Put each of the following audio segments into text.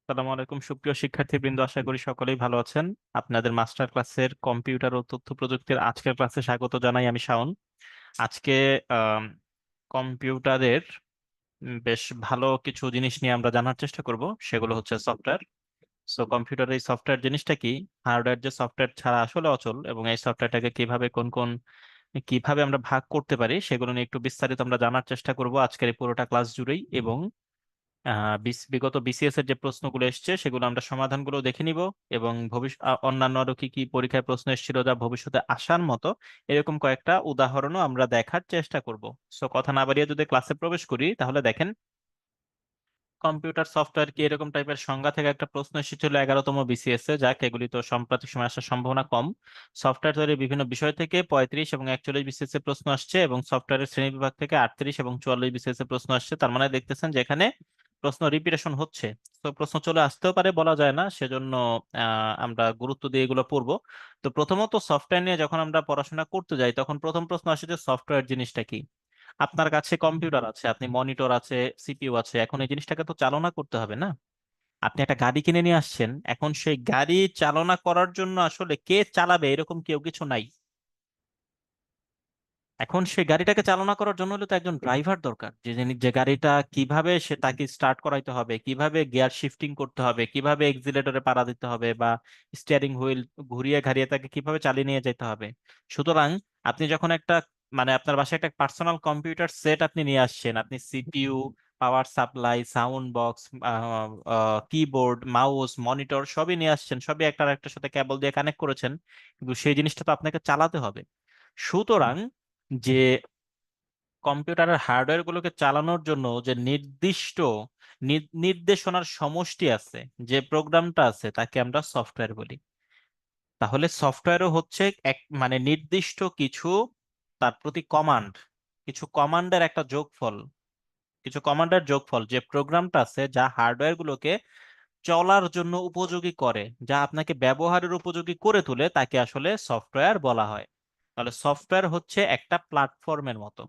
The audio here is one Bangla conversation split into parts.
আসসালামু আলাইকুম সুপ্রিয় শিক্ষার্থীবৃন্দ, আশা করি সকলেই ভালো আছেন। আপনাদের মাস্টার ক্লাসের কম্পিউটার ও তথ্য প্রযুক্তির আজকের ক্লাসে স্বাগত জানাই। আমি শাওন। আজকে আম, কম্পিউটারের বেশ ভালো কিছু জিনিস নিয়ে আমরা জানার চেষ্টা করব। সেগুলো হচ্ছে সফটওয়্যার। কম্পিউটার এই সফটওয়্যার জিনিসটা কি, হার্ডওয়্যার যে সফটওয়্যার ছাড়া আসলে অচল, এবং এই সফটওয়্যারটাকে কিভাবে কোন কোন কিভাবে আমরা ভাগ করতে পারি সেগুলো নিয়ে একটু বিস্তারিত আমরা জানার চেষ্টা করব আজকের এই পুরোটা ক্লাস জুড়েই। এবং বিগত বিসিএস এর যে প্রশ্নগুলো এসেছে সেগুলো আমরা সমাধানগুলো দেখে নিব। এবং অন্যান্য আরো কি কি পরীক্ষায় প্রশ্ন এসেছিল যা ভবিষ্যতে আসার মতো, এরকম কয়েকটা উদাহরণও আমরা দেখার চেষ্টা করব। কথা না বাড়িয়ে যদি ক্লাসে প্রবেশ করি, তাহলে দেখেন, কম্পিউটার সফটওয়্যার কি এরকম টাইপের সংজ্ঞা থেকে একটা প্রশ্ন এসেছিল 11তম বিসিএস এ, যাক এগুলি তো সাম্প্রতিক সময় আসার সম্ভাবনা কম। সফটওয়্যার তৈরির বিভিন্ন বিষয় থেকে 35 এবং 41 বিসিএস এ প্রশ্ন আসছে, এবং সফটওয়্যারের শ্রেণী বিভাগ থেকে 38 এবং 44 বিসিএস এ প্রশ্ন আসছে। তার মানে দেখতেছেন যে এখানে প্রশ্ন রিপিটেশন হচ্ছে। তো প্রশ্ন চলে আসতেও পারে, বলা যায় না, সেজন্য আমরা গুরুত্ব দিয়ে এগুলো পড়বো। তো প্রথমত সফটওয়্যার নিয়ে যখন আমরা পড়াশোনা করতে যাই, তখন প্রথম প্রশ্ন আসে যে সফটওয়্যার জিনিসটা কি। আপনার কাছে কম্পিউটার আছে, আপনি মনিটর আছে, সিপিইউ আছে, এখন এই জিনিসটাকে তো চালনা করতে হবে না? আপনি একটা গাড়ি কিনে নিয়ে আসছেন, এখন সেই গাড়ি চালনা করার জন্য আসলে কে চালাবে এরকম কেউ কিছু নাই। এখন সেই গাড়িটাকে চালনা করার জন্য হলে তো একজন ড্রাইভার দরকার, যে গাড়িটা কিভাবে সে তাকে স্টার্ট করাইতে হবে, কিভাবে গিয়ার শিফটিং করতে হবে, কিভাবে এক্সিলারেটরে পাড়া দিতে হবে, বা স্টিয়ারিং হুইল ঘুরিয়ে ঘারিয়ে তাকে কিভাবে চালিয়ে নিয়ে যেতে হবে। সুতরাং আপনি যখন একটা, মানে আপনার বাসায় একটা পার্সোনাল কম্পিউটার সেট আপনি নিয়ে আসছেন, আপনি CPU, power supply, sound box, keyboard, mouse, monitor সবই নিয়ে আসছেন, সবই একটা একটার সাথে কেবল দিয়ে কানেক্ট করেছেন, কিন্তু সেই জিনিসটা তো আপনাকে চালাতে হবে। সুতরাং যে কম্পিউটারের হার্ডওয়্যার গুলোকে চালানোর জন্য যে নির্দিষ্ট নির্দেশনার সমষ্টি আছে, যে প্রোগ্রামটা আছে, তাকে আমরা সফটওয়্যার বলি। তাহলে সফটওয়্যারও হচ্ছে এক, মানে নির্দিষ্ট কিছু, তার প্রতি কমান্ড, কিছু কমান্ডের একটা যোগফল, কিছু কমান্ডের যোগফল, যে প্রোগ্রামটা আছে যা হার্ডওয়্যার গুলোকে চলার জন্য উপযোগী করে, যা আপনাকে ব্যবহারের উপযোগী করে তোলে, তাকে আসলে সফটওয়্যার বলা হয়। তাহলে সফটওয়্যার হচ্ছে একটা প্ল্যাটফর্মের মতো।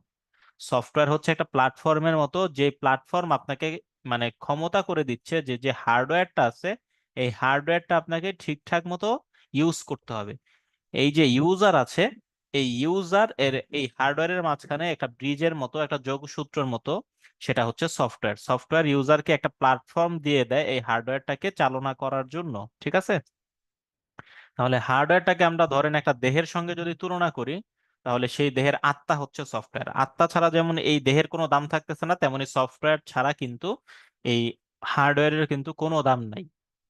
সফটওয়্যার হচ্ছে একটা প্ল্যাটফর্মের মতো, যে প্ল্যাটফর্ম আপনাকে, মানে ক্ষমতা করে দিচ্ছে যে যে হার্ডওয়্যারটা আছে, এই হার্ডওয়্যারটা আপনাকে ঠিকঠাক মতো ইউজ করতে হবে। এই যে ইউজার আছে, এই ইউজার এর এই হার্ডওয়্যারের মাঝখানে একটা ব্রিজের মতো, একটা যোগসূত্রের মতো, সেটা হচ্ছে সফটওয়্যার। সফটওয়্যার ইউজারকে একটা প্ল্যাটফর্ম দিয়ে দেয় এই হার্ডওয়্যারটাকে চালনা করার জন্য। ঠিক আছে? তাহলে হার্ডওয়্যারটাকে আমরা ধরেন একটা দেহের সঙ্গে যদি তুলনা করি, তাহলে সেই দেহের আত্মা হচ্ছে সফটওয়্যার। আত্মা ছাড়া যেমন এই দেহের কোনো দাম থাকতেছে না, তেমনি সফটওয়্যার ছাড়া কিন্তু এই হার্ডওয়্যারের কিন্তু কোনো দাম নাই।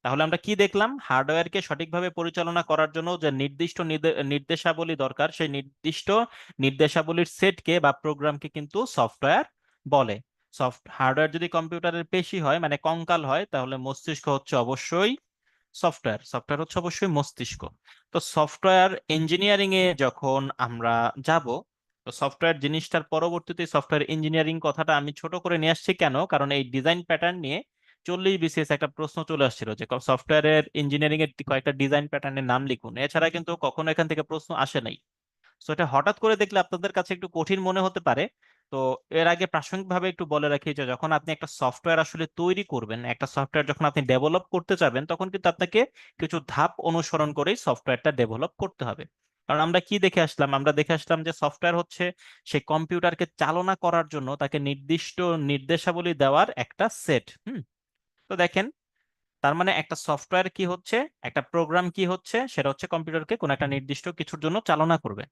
তাহলে আমরা কি দেখলাম, হার্ডওয়্যারকে সঠিকভাবে পরিচালনা করার জন্য যে নির্দিষ্ট নির্দেশাবলী দরকার, সেই নির্দিষ্ট নির্দেশাবলীর সেটকে বা প্রোগ্রামকে কিন্তু সফটওয়্যার বলে। হার্ডওয়্যার যদি কম্পিউটারের পেশি হয়, মানে কঙ্কাল হয়, তাহলে মস্তিষ্ক হচ্ছে অবশ্যই সফটওয়্যার। সফটওয়্যার হচ্ছে অবশ্যই মস্তিষ্ক। তো সফটওয়্যার ইঞ্জিনিয়ারিং এ যখন আমরা যাব, তো সফটওয়্যার জিনিসটার পরবর্তীতে সফটওয়্যার ইঞ্জিনিয়ারিং কথাটা আমি ছোট করে নিয়ে আসছি কেন, কারণ এই ডিজাইন প্যাটার্ন নিয়ে 40 বিসিএস একটা প্রশ্ন চলে আসছিল যে সফটওয়্যারের ইঞ্জিনিয়ারিং এর কয়েকটা ডিজাইন প্যাটার্নের নাম লিখুন। এছাড়া কিন্তু কখনো এখান থেকে প্রশ্ন আসে নাই। সো এটা হঠাৎ করে দেখলে আপনাদের কাছে একটু কঠিন মনে হতে পারে। তো এর আগে প্রাসঙ্গিকভাবে একটু বলে রাখি যে যখন আপনি একটা সফটওয়্যার আসলে তৈরি করবেন, একটা সফটওয়্যার যখন আপনি ডেভেলপ করতে যাবেন, তখন কিন্তু আপনাকে কিছু ধাপ অনুসরণ করেই সফটওয়্যারটা ডেভেলপ করতে হবে। কারণ আমরা কি দেখে আসলাম, আমরা দেখে আসলাম যে সফটওয়্যার হচ্ছে সেই কম্পিউটারকে চালনা করার জন্য তাকে নির্দিষ্ট নির্দেশাবলী দেওয়ার একটা সেট। তো দেখেন, তার মানে একটা সফটওয়্যার কি হচ্ছে, একটা প্রোগ্রাম কি হচ্ছে, সেটা হচ্ছে কম্পিউটারকে কোনো একটা নির্দিষ্ট কিছুর জন্য চালনা করবে।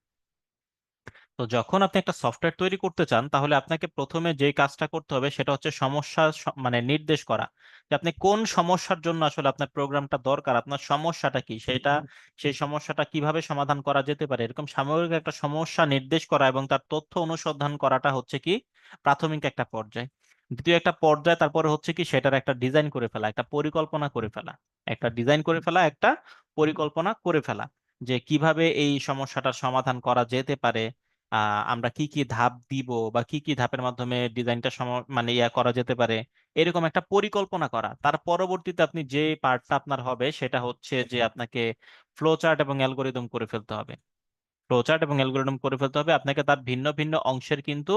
তো যখন আপনি একটা সফটওয়্যার তৈরি করতে চান, তাহলে আপনাকে প্রথমে যে কাজটা করতে হবে সেটা হচ্ছে সমস্যা মানে নির্দেশ করা, যে আপনি কোন সমস্যার জন্য আসলে আপনার প্রোগ্রামটা দরকার, আপনার সমস্যাটা কি, সেটা, সেই সমস্যাটা কিভাবে সমাধান করা যেতে পারে, এরকম সামগ্রিক একটা সমস্যা নির্দেশ করা এবং তার তথ্য অনুসন্ধান করাটা হচ্ছে কি প্রাথমিক একটা পর্যায়। দ্বিতীয় একটা পর্যায় তারপরে হচ্ছে কি সেটার একটা ডিজাইন করে ফেলা, একটা পরিকল্পনা করে ফেলা, একটা ডিজাইন করে ফেলা, একটা পরিকল্পনা করে ফেলা, যে কিভাবে এই সমস্যাটার সমাধান করা যেতে পারে, আমরা কি কি ধাপ দিব, বা কি কি ধাপের মাধ্যমে ডিজাইনটা মানে ইয়া করা যেতে পারে, এরকম একটা পরিকল্পনা করা। তার পরবর্তীতে আপনি যে পার্টটা আপনার হবে সেটা হচ্ছে যে আপনাকে ফ্লো চার্ট এবং অ্যালগোরিদম করে ফেলতে হবে। ফ্লোচার্ট এবং অ্যালগোরিদম করে ফেলতে হবে, আপনাকে তার ভিন্ন ভিন্ন অংশের কিন্তু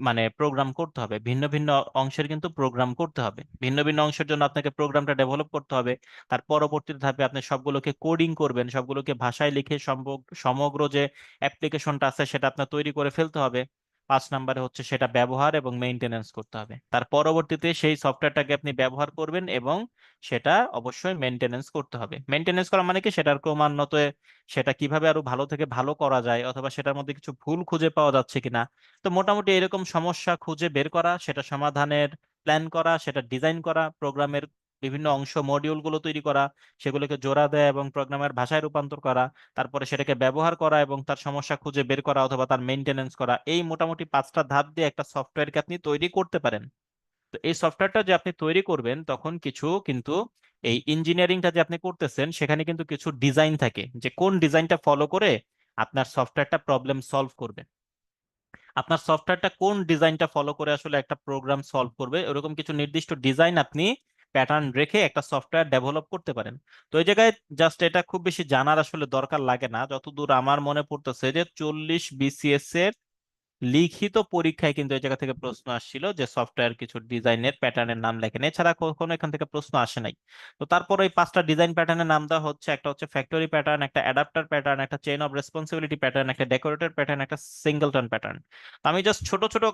মানে প্রোগ্রাম করতে হবে, ভিন্ন ভিন্ন অংশের কিন্তু প্রোগ্রাম করতে হবে, ভিন্ন ভিন্ন অংশের জন্য আপনাকে প্রোগ্রামটা ডেভেলপ করতে হবে। তার পরবর্তী ধাপে আপনি সবগুলোকে কোডিং করবেন, সবগুলোকে ভাষায় লিখে সমগ্র যে অ্যাপ্লিকেশনটা আছে সেটা আপনার তৈরি করে ফেলতে হবে। 5 নম্বরে হচ্ছে সেটা ব্যবহার এবং মেইনটেনেন্স করতে হবে। তার পরবর্তীতে সেই সফটওয়্যারটাকে আপনি ব্যবহার করবেন এবং সেটা অবশ্যই মেইনটেনেন্স করতে হবে। মেইনটেনেন্স করা মানে কি, সেটার ক্রমান্বয়ে সেটা কিভাবে আরো ভালো থেকে ভালো করা যায়, অথবা সেটার মধ্যে কিছু ভুল খুঁজে পাওয়া যাচ্ছে কিনা। তো মোটামুটি এরকম সমস্যা খুঁজে বের করা, সেটা সমাধানের প্ল্যান করা, সেটা ডিজাইন করা, প্রোগ্রামের বিভিন্ন অংশ মডিউল গুলো তৈরি করা, সেগুলোকে জোড়া দেয়া এবং প্রোগ্রামের ভাষায় রূপান্তর করা, তারপরে সেটাকে ব্যবহার করা এবং তার সমস্যা খুঁজে বের করা অথবা তার মেইনটেনেন্স করা, এই মোটামুটি 5টা ধাপ দিয়ে একটা সফটওয়্যারকে আপনি তৈরি করতে পারেন। তো এই সফটওয়্যারটা যে আপনি তৈরি করবেন তখন কিছু কিন্তু এই ইঞ্জিনিয়ারিংটা যে আপনি করতেছেন সেখানে কিন্তু কিছু ডিজাইন থাকে, যে কোন ডিজাইনটা ফলো করে আপনার সফটওয়্যারটা প্রবলেম সলভ করবে। আপনার সফটওয়্যারটা কোন ডিজাইনটা ফলো করে আসলে একটা প্রোগ্রাম সলভ করবে, এরকম কিছু নির্দিষ্ট ডিজাইন আপনি প্যাটার্ন রেখে একটা সফটওয়্যার ডেভেলপ করতে পারেন। তো এই জায়গায় জাস্ট এটা খুব বেশি জানার আসলে দরকার লাগে না, যতদূর আমার মনে পড়তেছে যে 40 BCS এর লিখিত পরীক্ষায় কিন্তু এই জায়গা থেকে প্রশ্ন আসছিল যে সফটওয়্যার কিছু ডিজাইনের প্যাটার্নের নাম লেখেন, এছাড়া কখনো এখান থেকে প্রশ্ন আসে নাই। তো তারপর এই 5টা ডিজাইন প্যাটার্নের নাম দেওয়া হচ্ছে, একটা হচ্ছে ফ্যাক্টরি প্যাটার্ন, একটা অ্যাডাপ্টার প্যাটার্ন, একটা চেইন অফ রেসপন্সিবিলিটি প্যাটার্ন, একটা ডেকোরেটর প্যাটার্ন, একটা সিঙ্গেলটন প্যাটার্ন। তো আমি জাস্ট ছোট ছোট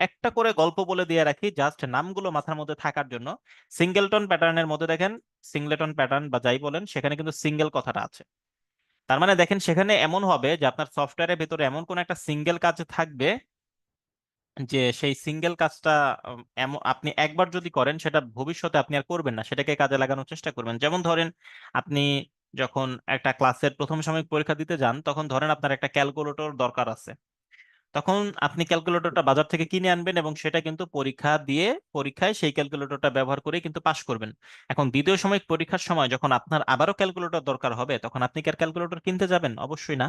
একটা করে গল্প বলে দিয়ে রাখি জাস্ট নামগুলো মাথার মধ্যে থাকার জন্য। সিঙ্গেলটন প্যাটার্নের মধ্যে দেখেন, সিঙ্গলেটন প্যাটার্ন বা যাই বলেন, সেখানে কিন্তু সিঙ্গেল কথাটা আছে। তার মানে দেখেন সেখানে এমন হবে যে আপনার সফটওয়্যারের ভেতরে এমন কোন একটা সিঙ্গেল কাজ থাকবে, যে সেই সিঙ্গেল কাজটা আপনি একবার যদি করেন সেটা ভবিষ্যতে আপনি আর করবেন না, সেটাকে কাজে লাগানোর চেষ্টা করবেন। যেমন ধরেন আপনি যখন একটা ক্লাসের প্রথম সাময়িক পরীক্ষা দিতে যান, তখন ধরেন আপনার একটা ক্যালকুলেটর দরকার আছে, তখন আপনি ক্যালকুলেটরটা বাজার থেকে কিনে আনবেন এবং সেটা কিন্তু পরীক্ষা দিয়ে পরীক্ষায় সেই ক্যালকুলেটরটা ব্যবহার করে কিন্তু পাশ করবেন। এখন দ্বিতীয় সাময়িক পরীক্ষার সময় যখন আপনার আবারও ক্যালকুলেটর দরকার হবে, তখন আপনি কি আর ক্যালকুলেটর কিনতে যাবেন? অবশ্যই না।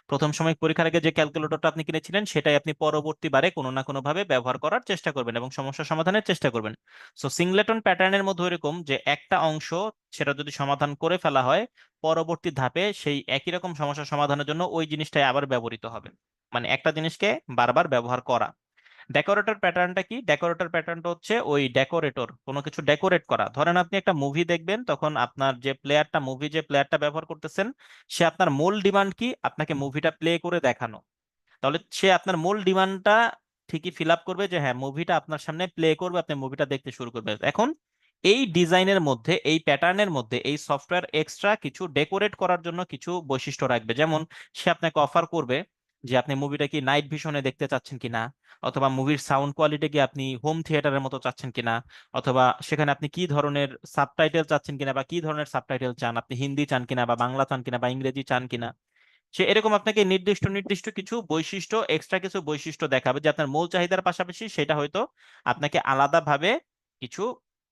প্রথম সাময়িক পরীক্ষার আগে যে ক্যালকুলেটরটা আপনি কিনেছিলেন সেটাই আপনি পরবর্তীবারে কোনো না কোনো ভাবে ব্যবহার করার চেষ্টা করবেন এবং সমস্যা সমাধানের চেষ্টা করবেন। সো সিংলেটন প্যাটার্নের মধ্যে এরকম যে একটা অংশ সেটা যদি সমাধান করে ফেলা হয়, পরবর্তী ধাপে সেই একই রকম সমস্যা সমাধানের জন্য ওই জিনিসটাই আবার ব্যবহৃত হবে। মানে একটা জিনিসকে বারবার ব্যবহার করা। ডেকোরেটর প্যাটার্নটা কি? ডেকোরেটর প্যাটার্নটা হচ্ছে ওই ডেকোরেটর, কোনো কিছু ডেকোরেট করা। ধরেন আপনি একটা মুভি দেখবেন, তখন আপনার যে প্লেয়ারটা, মুভি যে প্লেয়ারটা ব্যবহার করতেছেন, সে আপনার মূল ডিমান্ড কি? আপনাকে মুভিটা প্লে করে দেখানো। তাহলে সে আপনার মূল ডিমান্ডটা ঠিকই ফিল আপ করবে, যে হ্যাঁ মুভিটা আপনার সামনে প্লে করবে, আপনি মুভিটা দেখতে শুরু করবে। এখন এই ডিজাইনের মধ্যে, এই প্যাটার্নের মধ্যে এই সফটওয়্যার এক্সট্রা কিছু ডেকোরেট করার জন্য কিছু বৈশিষ্ট্য রাখবে। যেমন সে আপনাকে অফার করবে যে আপনি মুভিটা কি নাইট ভিশনে দেখতে চাচ্ছেন কিনা, অথবা মুভির সাউন্ড কোয়ালিটি কি আপনি হোম থিয়েটারের মতো চাচ্ছেন কিনা, অথবা সেখানে আপনি কি ধরনের সাবটাইটেল চাচ্ছেন কিনা, বা কি ধরনের সাবটাইটেল চান, আপনি হিন্দি চান কিনা বা বাংলা চান কিনা বা ইংরেজি চান কিনা। সে এরকম আপনাকে নির্দিষ্ট নির্দিষ্ট কিছু বৈশিষ্ট্য, এক্সট্রা কিছু বৈশিষ্ট্য দেখাবে, যে আপনার মূল চাহিদার পাশাপাশি সেটা হয়তো আপনাকে আলাদাভাবে কিছু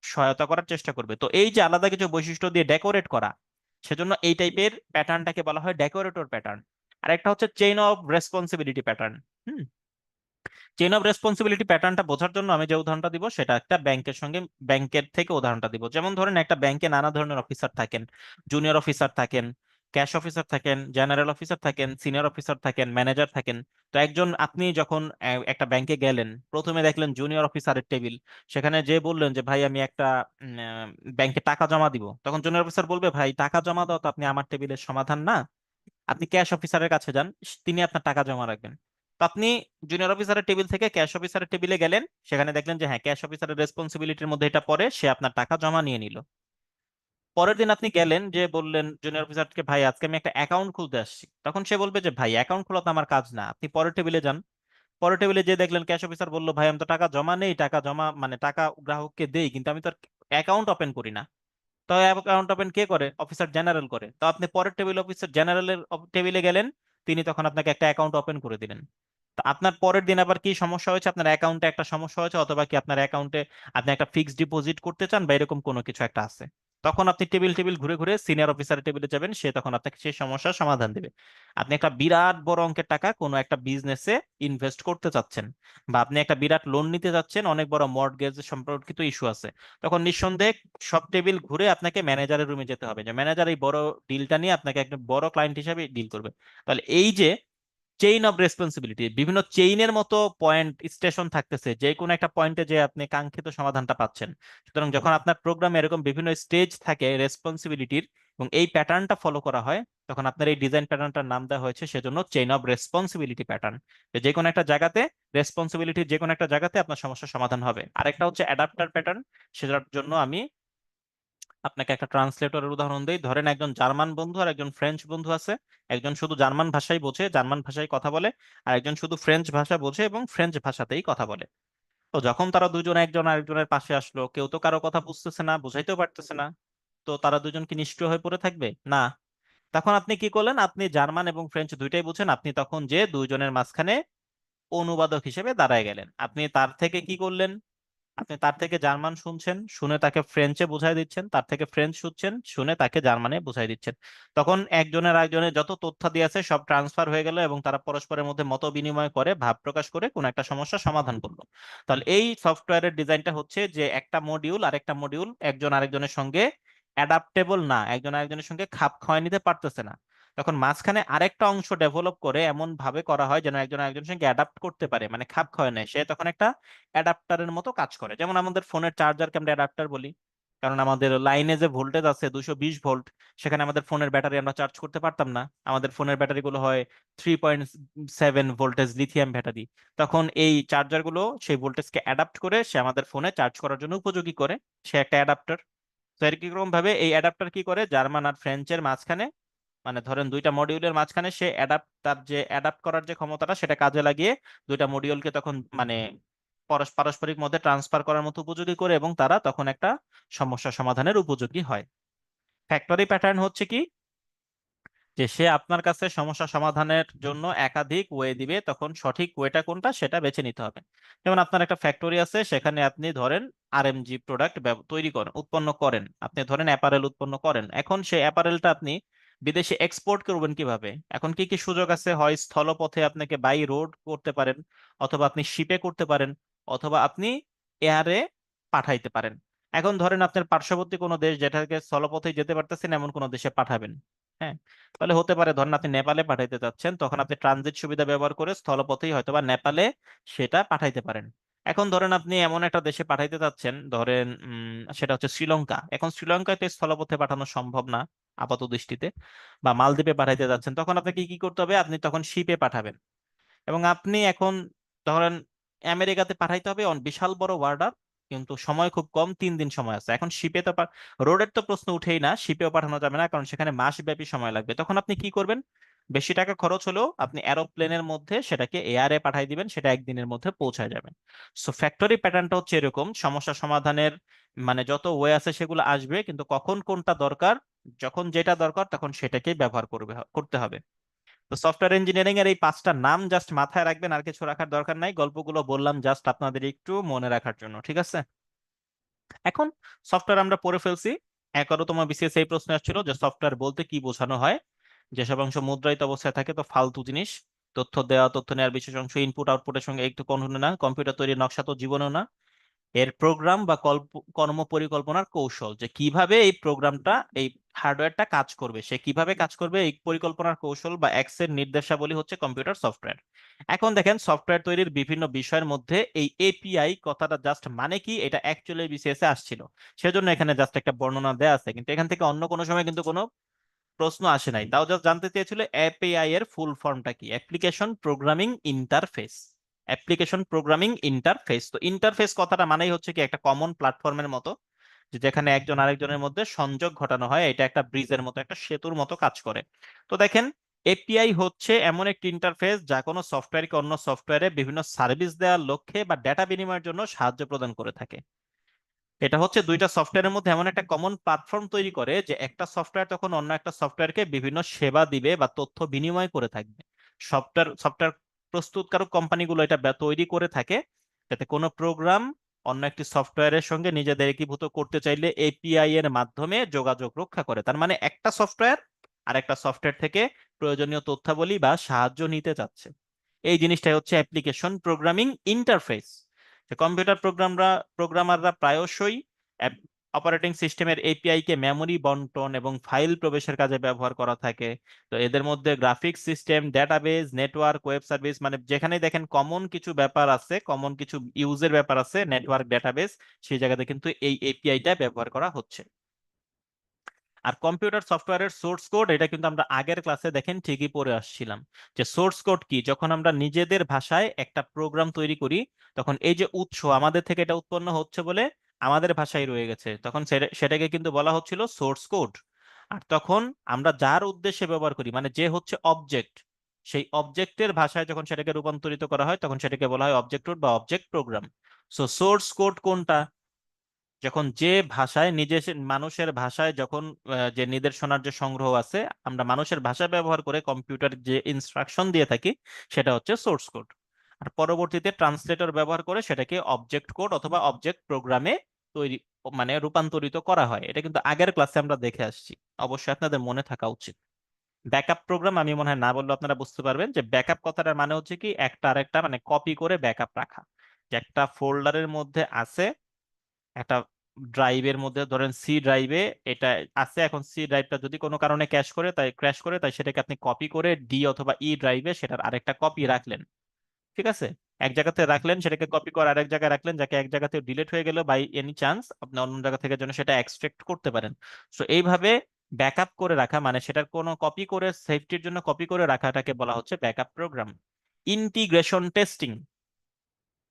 সহায়তা করার চেষ্টা করবে। তো এই যে আলাদা কিছু বৈশিষ্ট্য দিয়ে ডেকোরেট করা, সেজন্য এই টাইপের প্যাটার্নটাকে বলা হয় ডেকোরেটর প্যাটার্ন। আর একটা হচ্ছে chain of responsibility pattern. Hmm. Chain of responsibility প্যাটার্নটা বোঝার জন্য আমি যে উদাহরণটা দিব সেটা একটা ব্যাংকের সঙ্গে, ব্যাংকের থেকে উদাহরণটা দিব। যেমন ধরেন একটা ব্যাংকে নানা ধরনের অফিসার থাকেন, জুনিয়র অফিসার থাকেন, ক্যাশ অফিসার থাকেন, জেনারেল অফিসার থাকেন, সিনিয়র অফিসার থাকেন, ম্যানেজার থাকেন। তো একজন আপনি যখন একটা ব্যাংকে গেলেন, প্রথমে দেখলেন জুনিয়র অফিসারের টেবিল, সেখানে যে বললেন যে ভাই আমি একটা ব্যাংকে টাকা জমা দিব, তখন জুনিয়র অফিসার বলবে ভাই টাকা জমা দাও তো আপনি আমার টেবিলের সমাধান না, আপনি ক্যাশ অফিসারের কাছে যান, তিনি আপনার টাকা জমা রাখবেন। তো আপনি জুনিয়র অফিসারের টেবিল থেকে ক্যাশ অফিসারের টেবিলে গেলেন, সেখানে দেখলেন যে হ্যাঁ ক্যাশ অফিসারের রেসপন্সিবিলিটির মধ্যে এটা পড়ে, সে আপনার টাকা জমা নিয়ে নিল। পরের দিন আপনি গেলেন, যে বললেন জুনিয়র অফিসারকে ভাই আজকে আমি একটা অ্যাকাউন্ট খুলতে আসছি, তখন সে বলবে যে ভাই অ্যাকাউন্ট খোলা তো আমার কাজ না, আপনি পরের টেবিলে যান। পরের টেবিলে যে দেখলেন ক্যাশ অফিসার বললো ভাই আমি তো টাকা জমা নেই, টাকা জমা মানে টাকা গ্রাহককে দেই কিন্তু আমি তো অ্যাকাউন্ট ওপেন করি না। তো অ্যাকাউন্ট ওপেন কে করে? অফিসার জেনারেল করে। তো আপনি পরের টেবিল অফিসার জেনারেলের টেবিলে গেলেন, তিনি তখন আপনাকে একটা অ্যাকাউন্ট ওপেন করে দিলেন। তো আপনার পরের দিন আবার কি সমস্যা হয়েছে? আপনার অ্যাকাউন্টে একটা সমস্যা হয়েছে, অথবা কি আপনার অ্যাকাউন্টে আপনি একটা ফিক্সড ডিপোজিট করতে চান বা এরকম কোনো কিছু একটা আছে, তখন আপনি টেবিল টেবিল ঘুরে ঘুরে সিনিয়র অফিসারের টেবিলে যাবেন, সে তখন আপনাকে সেই সমস্যার সমাধান দেবে। আপনি একটা বিরাট বড় অঙ্কের টাকা কোনো একটা বিজনেসে ইনভেস্ট করতে চাচ্ছেন, বা আপনি একটা বিরাট লোন নিতে যাচ্ছেন, অনেক বড় মর্টগেজ সম্পর্কিত ইস্যু আছে, তখন নিঃসন্দেহে সব টেবিল ঘুরে আপনাকে ম্যানেজারের রুমে যেতে হবে, যে ম্যানেজার এই বড় ডিলটা নিয়ে আপনাকে একটা বড় ক্লায়েন্ট হিসেবে ডিল করবে। তাহলে এই যে চেইন অফ রেসপন্সিবিলিটি, বিভিন্ন চেইনের মতো পয়েন্ট স্টেশন থাকতেছে, যে কোনো একটা পয়েন্টে যে আপনি কাঙ্ক্ষিত সমাধানটা পাচ্ছেন। সুতরাং যখন আপনার প্রোগ্রামে এরকম বিভিন্ন স্টেজ থাকে রেসপন্সিবিলিটির এবং এই প্যাটার্নটা ফলো করা হয়, তখন আপনার এই ডিজাইন প্যাটার্নটার নাম দেওয়া হয়েছে সেজন্য চেইন অফ রেসপন্সিবিলিটি প্যাটার্ন। যে কোনো একটা জায়গাতে রেসপন্সিবিলিটি, যে কোনো একটা জায়গাতে আপনার সমস্যার সমাধান হবে। আরেকটা হচ্ছে অ্যাডাপ্টার প্যাটার্ন। সেটার জন্য আমি আপনাকে একটা ট্রান্সলেটরের উদাহরণ দিই। ধরেন একজন জার্মান বন্ধু আর একজন ফ্রেঞ্চ বন্ধু আছে। একজন শুধু জার্মান ভাষাই বোঝে, জার্মান ভাষায় কথা বলে, আর একজন শুধু ফ্রেঞ্চ ভাষা বোঝে এবং ফ্রেঞ্চ ভাষাতেই কথা বলে। তো যখন তারা দুজন একজন আরেকজনের পাশে আসলো, কেউ তো কারো কথা বুঝতেছে না, বুঝাইতেও পারতেছে না, তো তারা দুজন কি নিষ্ক্রিয় হয়ে পড়ে থাকবে? না। তখন আপনি কি করলেন? আপনি জার্মান এবং ফ্রেঞ্চ দুইটাই বুঝেন, আপনি তখন যে দুইজনের মাঝখানে অনুবাদক হিসেবে দাঁড়ায় গেলেন। আপনি তার থেকে কি করলেন? আপনি তার থেকে জার্মান শুনছেন, শুনে তাকে ফ্রেঞ্চে বুঝাই দিচ্ছেন, তার থেকে ফ্রেঞ্চ শুনছেন, শুনে তাকে জার্মানে বুঝাই দিচ্ছেন। তখন একজনের আরেকজনের যত তথ্য দিয়ে আছে সব ট্রান্সফার হয়ে গেল এবং তারা পরস্পরের মধ্যে মত বিনিময় করে, ভাব প্রকাশ করে কোন একটা সমস্যা সমাধান করলো। তাহলে এই সফটওয়্যারের ডিজাইনটা হচ্ছে যে একটা মডিউল আর একটা মডিউল একজন আরেকজনের সঙ্গে অ্যাডাপ্টেবল না, একজন আরেকজনের সঙ্গে খাপ খাওয়াই নিতে পারতেছে না। তখন মাঝখানে আরেকটা অংশ ডেভেলপ করে এমন ভাবে করা হয় যেন একজন আরেকজনের সঙ্গে অ্যাডাপ্ট করতে পারে, মানে খাপ খাওয়ায় নেয়। সে তখন একটা অ্যাডাপ্টারের মতো কাজ করে। যেমন আমাদের ফোনের চার্জারকে আমরা অ্যাডাপ্টার বলি, কারণ আমাদের লাইনে যে ভোল্টেজ আছে 220 ভোল্ট, সেখানে আমাদের ফোনের ব্যাটারি আমরা চার্জ করতে পারতাম না। আমাদের ফোনের ব্যাটারি গুলো হয় 3.7 ভোল্টেজ লিথিয়াম ব্যাটারি। তখন এই চার্জার গুলো সেই ভোল্টেজকে অ্যাডাপ্ট করে সে আমাদের ফোনে চার্জ করার জন্য উপযোগী করে। সে একটা অ্যাডাপ্টার। তো এরকম ভাবে এই অ্যাডাপ্টার কি করে, জার্মান আর ফ্রেঞ্চের মাঝখানে, মানে ধরেন দুইটা মডিউলের মাঝখানে সে তার যে অ্যাডাপ্ট করার যে ক্ষমতাটা সেটা কাজে লাগিয়ে দুইটা মডিউলকে তখন মানে পারস্পরিক মধ্যে ট্রান্সফার করার মতো উপযোগী করে এবং তারা তখন একটা সমস্যা সমাধানের উপযোগী হয়। ফ্যাক্টরি প্যাটার্ন হচ্ছে কি, যে সে আপনার কাছে সমস্যা সমাধানের জন্য একাধিক ওয়ে দিবে, তখন সঠিক ওয়েটা কোনটা সেটা বেছে নিতে হবে। যেমন আপনার একটা ফ্যাক্টরি আছে, সেখানে আপনি ধরেন আরএমজি প্রোডাক্ট তৈরি করেন, উৎপন্ন করেন। আপনি ধরেন অ্যাপারেল উৎপন্ন করেন। এখন সেই অ্যাপারেলটা আপনি বিদেশে এক্সপোর্ট করবেন কিভাবে? এখন কি কি সুযোগ আছে? হয় স্থলপথে আপনাকে বাই রোড করতে পারেন, অথবা আপনি শিপে করতে পারেন, অথবা আপনি এয়ারে পাঠাইতে পারেন। এখন ধরেন আপনার পার্শ্ববর্তী কোনো দেশ যেটাকে স্থলপথে যেতে পারতেছেন এমন কোনো দেশে পাঠাবেন। হ্যাঁ, তাহলে হতে পারে ধরেন আপনি নেপালে পাঠাইতে চাচ্ছেন, তখন আপনি ট্রানজিট সুবিধা ব্যবহার করে স্থলপথেই হয়তোবা নেপালে সেটা পাঠাইতে পারেন। এখন ধরেন আপনি এমন একটা দেশে পাঠাইতে চাচ্ছেন, ধরেন সেটা হচ্ছে শ্রীলঙ্কা। এখন শ্রীলঙ্কাতে স্থলপথে পাঠানো সম্ভব না আপাত দৃষ্টিতে, বা মালদ্বীপে পাঠাইতে যাচ্ছেন, তখন আপনাকে কি করতে হবে? আপনি তখন শিপে পাঠাবেন। এবং আপনি এখন ধরেন আমেরিকাতে পাঠাইতে হবে বিশাল বড় ওয়ার্ডার, কিন্তু সময় খুব কম, 3 দিন সময় আছে। এখন শিপে তো রোডের তো প্রশ্ন উঠেই না, শিপেও পাঠানো যাবে না, কারণ সেখানে মাসব্যাপী সময় লাগবে। তখন আপনি কি করবেন? বেশি টাকা খরচ হলেও আপনি এরোপ্লেনের মধ্যে সেটাকে এয়ারে পাঠাই দিবেন, সেটা একদিনের মধ্যে পৌঁছায় যাবে। সো ফ্যাক্টরি প্যাটার্নটা হচ্ছে এরকম, সমস্যা সমাধানের মানে যত ওয়ে আছে সেগুলো আসবে, কিন্তু কখন কোনটা দরকার, যখন যেটা দরকার তখন সেটাকেই ব্যবহার করতে হবে। তো সফটওয়্যার ইঞ্জিনিয়ারিং এর এই 5টা নাম জাস্ট মাথায় রাখবেন, আর কিছু রাখার দরকার নাই। গল্পগুলো বললাম জাস্ট আপনাদের একটু মনে রাখার জন্য, ঠিক আছে? এখন সফটওয়্যার আমরা পড়ে ফেলছি। 11তম বিসিএস এই প্রশ্ন আসছিল যে সফটওয়্যার বলতে কি বোঝানো হয়। যেসব অংশ মুদ্রায়িত অবস্থায় থাকে তো ফালতু জিনিস, তথ্য দেওয়া, তথ্য নেওয়ার বিশেষ অংশ, ইনপুট আউটপুটের সঙ্গে একটু কোনো না, কম্পিউটার তৈরির নকশা তো জীবনেও না। এর প্রোগ্রাম বা কর্ম পরিকল্পনার কৌশল, যে কিভাবে এই প্রোগ্রামটা, এই হার্ডওয়্যারটা কাজ করবে, সে কিভাবে কাজ করবে, এই পরিকল্পনার কৌশল বা এক্সের নির্দেশাবলী হচ্ছে কম্পিউটার সফটওয়্যার। এখন দেখেন সফটওয়্যার তৈরির বিভিন্ন বিষয়ের মধ্যে এই এপিআই কথাটা জাস্ট মানে কি, এটা অ্যাকচুয়ালি বিসিএস এ আসছিল, সেজন্য এখানে জাস্ট একটা বর্ণনা দেওয়া আছে, কিন্তু এখান থেকে অন্য কোনো সময় কিন্তু কোনো প্রশ্ন আসে নাই। তাও জাস্ট জানতে চেয়েছিল এপিআই এর ফুল ফর্মটা কি, application programming interface. Application programming interface, তো ইন্টারফেস কথাটা মানেই হচ্ছে কি একটা কমন প্ল্যাটফর্মের মতো, যে যেখানে একজন আরেকজনের মধ্যে সংযোগ ঘটানো হয়। এটা একটা ব্রিজের মতো, একটা সেতুর মতো কাজ করে। তো দেখেন, এপিআই হচ্ছে এমন একটি ইন্টারফেস যা কোনো সফটওয়্যারকে অন্য সফটওয়্যারে বিভিন্ন সার্ভিস দেওয়ার লক্ষ্যে বা ডেটা বিনিময়ের জন্য সাহায্য প্রদান করে থাকে। এটা হচ্ছে দুইটা সফটওয়্যারের মধ্যে এমন একটা কমন প্ল্যাটফর্ম তৈরি করে যে একটা সফটওয়্যার তখন অন্য একটা সফটওয়্যারকে বিভিন্ন সেবা দিবে বা তথ্য বিনিময় করে থাকবে। সফটওয়্যার প্রস্তুতকারক কোম্পানিগুলো এটা তৈরি করে থাকে যাতে কোনো প্রোগ্রাম অন্য একটি সফটওয়্যারের সঙ্গে নিজেদের একীভূত করতে চাইলে এপিআই এর মাধ্যমে যোগাযোগ রক্ষা করে। তার মানে একটা সফটওয়্যার আর একটা সফটওয়্যার থেকে প্রয়োজনীয় তথ্যাবলী বা সাহায্য নিতে চাচ্ছে। এই জিনিসটাই হচ্ছে অ্যাপ্লিকেশন প্রোগ্রামিং ইন্টারফেস। কম্পিউটার প্রোগ্রামাররা প্রায়শই অপারেটিং সিস্টেমের এপিআই কে মেমরি বন্টন এবং ফাইল প্রবেশের কাজে ব্যবহার করা থাকে। তো এদের মধ্যে graphics system, database, network, web service, মানে যেখানে দেখেন কমন কিছু ব্যাপার আছে, কমন কিছু ইউজের ব্যাপার আছে, নেটওয়ার্ক, ডেটাবেজ, সেই জায়গাতে কিন্তু এই এপিআইটা ব্যবহার করা হচ্ছে। আর কম্পিউটার সফটওয়্যারের সোর্স কোড, এটা কিন্তু আমরা আগের ক্লাসে দেখেন ঠিকই পড়ে আসছিলাম যে সোর্স কোড কি। যখন আমরা নিজেদের ভাষায় একটা প্রোগ্রাম তৈরি করি, তখন এই যে উৎস আমাদের থেকে এটা উৎপন্ন হচ্ছে বলে আমাদের ভাষায় রয়ে গেছে, তখন সেটাকে কিন্তু বলা হচ্ছিল সোর্স কোড। আর তখন আমরা যার উদ্দেশ্যে ব্যবহার করি, মানে যে হচ্ছে অবজেক্ট, সেই অবজেক্টের ভাষায় যখন সেটাকে রূপান্তরিত করা হয় তখন সেটাকে বলা হয় অবজেক্ট কোড বা object programme. So source code কোনটা? যখন যে ভাষায় মানুষের ভাষায় যখন যে নির্দেশনার যে সংগ্রহ আছে, আমরা মানুষের ভাষা ব্যবহার করে কম্পিউটার যে ইনস্ট্রাকশন দিয়ে থাকি, সেটা হচ্ছে সোর্স কোড। আর পরবর্তীতে ট্রান্সলেটর ব্যবহার করে সেটাকে অবজেক্ট কোড অথবা অবজেক্ট প্রোগ্রামে তৈরি, মানে রূপান্তরিত করা হয়। এটা কিন্তু আগের ক্লাসে আমরা দেখে আসছি, অবশ্যই আপনাদের মনে থাকা উচিত। ব্যাকআপ প্রোগ্রাম আমি মনে হয় না বললে আপনারা বুঝতে পারবেন যে ব্যাকআপ কথাটার মানে হচ্ছে কি, একটা আরেকটা মানে কপি করে ব্যাকআপ রাখা। যে একটা ফোল্ডারের মধ্যে আছে, একটা ড্রাইভের মধ্যে ধরেন সি ড্রাইভে এটা আছে, এখন সি ড্রাইভটা যদি কোনো কারণে ক্র্যাশ করে, তাই সেটাকে আপনি কপি করে ডি অথবা ই ড্রাইভে সেটার আরেকটা কপি রাখলেন। ঠিক আছে, এক জায়গাতে রাখলেন, সেটাকে কপি করে আরেক জায়গায় রাখলেন, যাকে এক জায়গাতে ডিলিট হয়ে গেল বাই এনি চান্স আপনি অন্য জায়গা থেকে যেন সেটা এক্সট্রাক্ট করতে পারেন। সো এইভাবে ব্যাকআপ করে রাখা, মানে সেটার কোনো কপি করে সেফটির জন্য কপি করে রাখাটাকে বলা হচ্ছে backup program. Integration testing,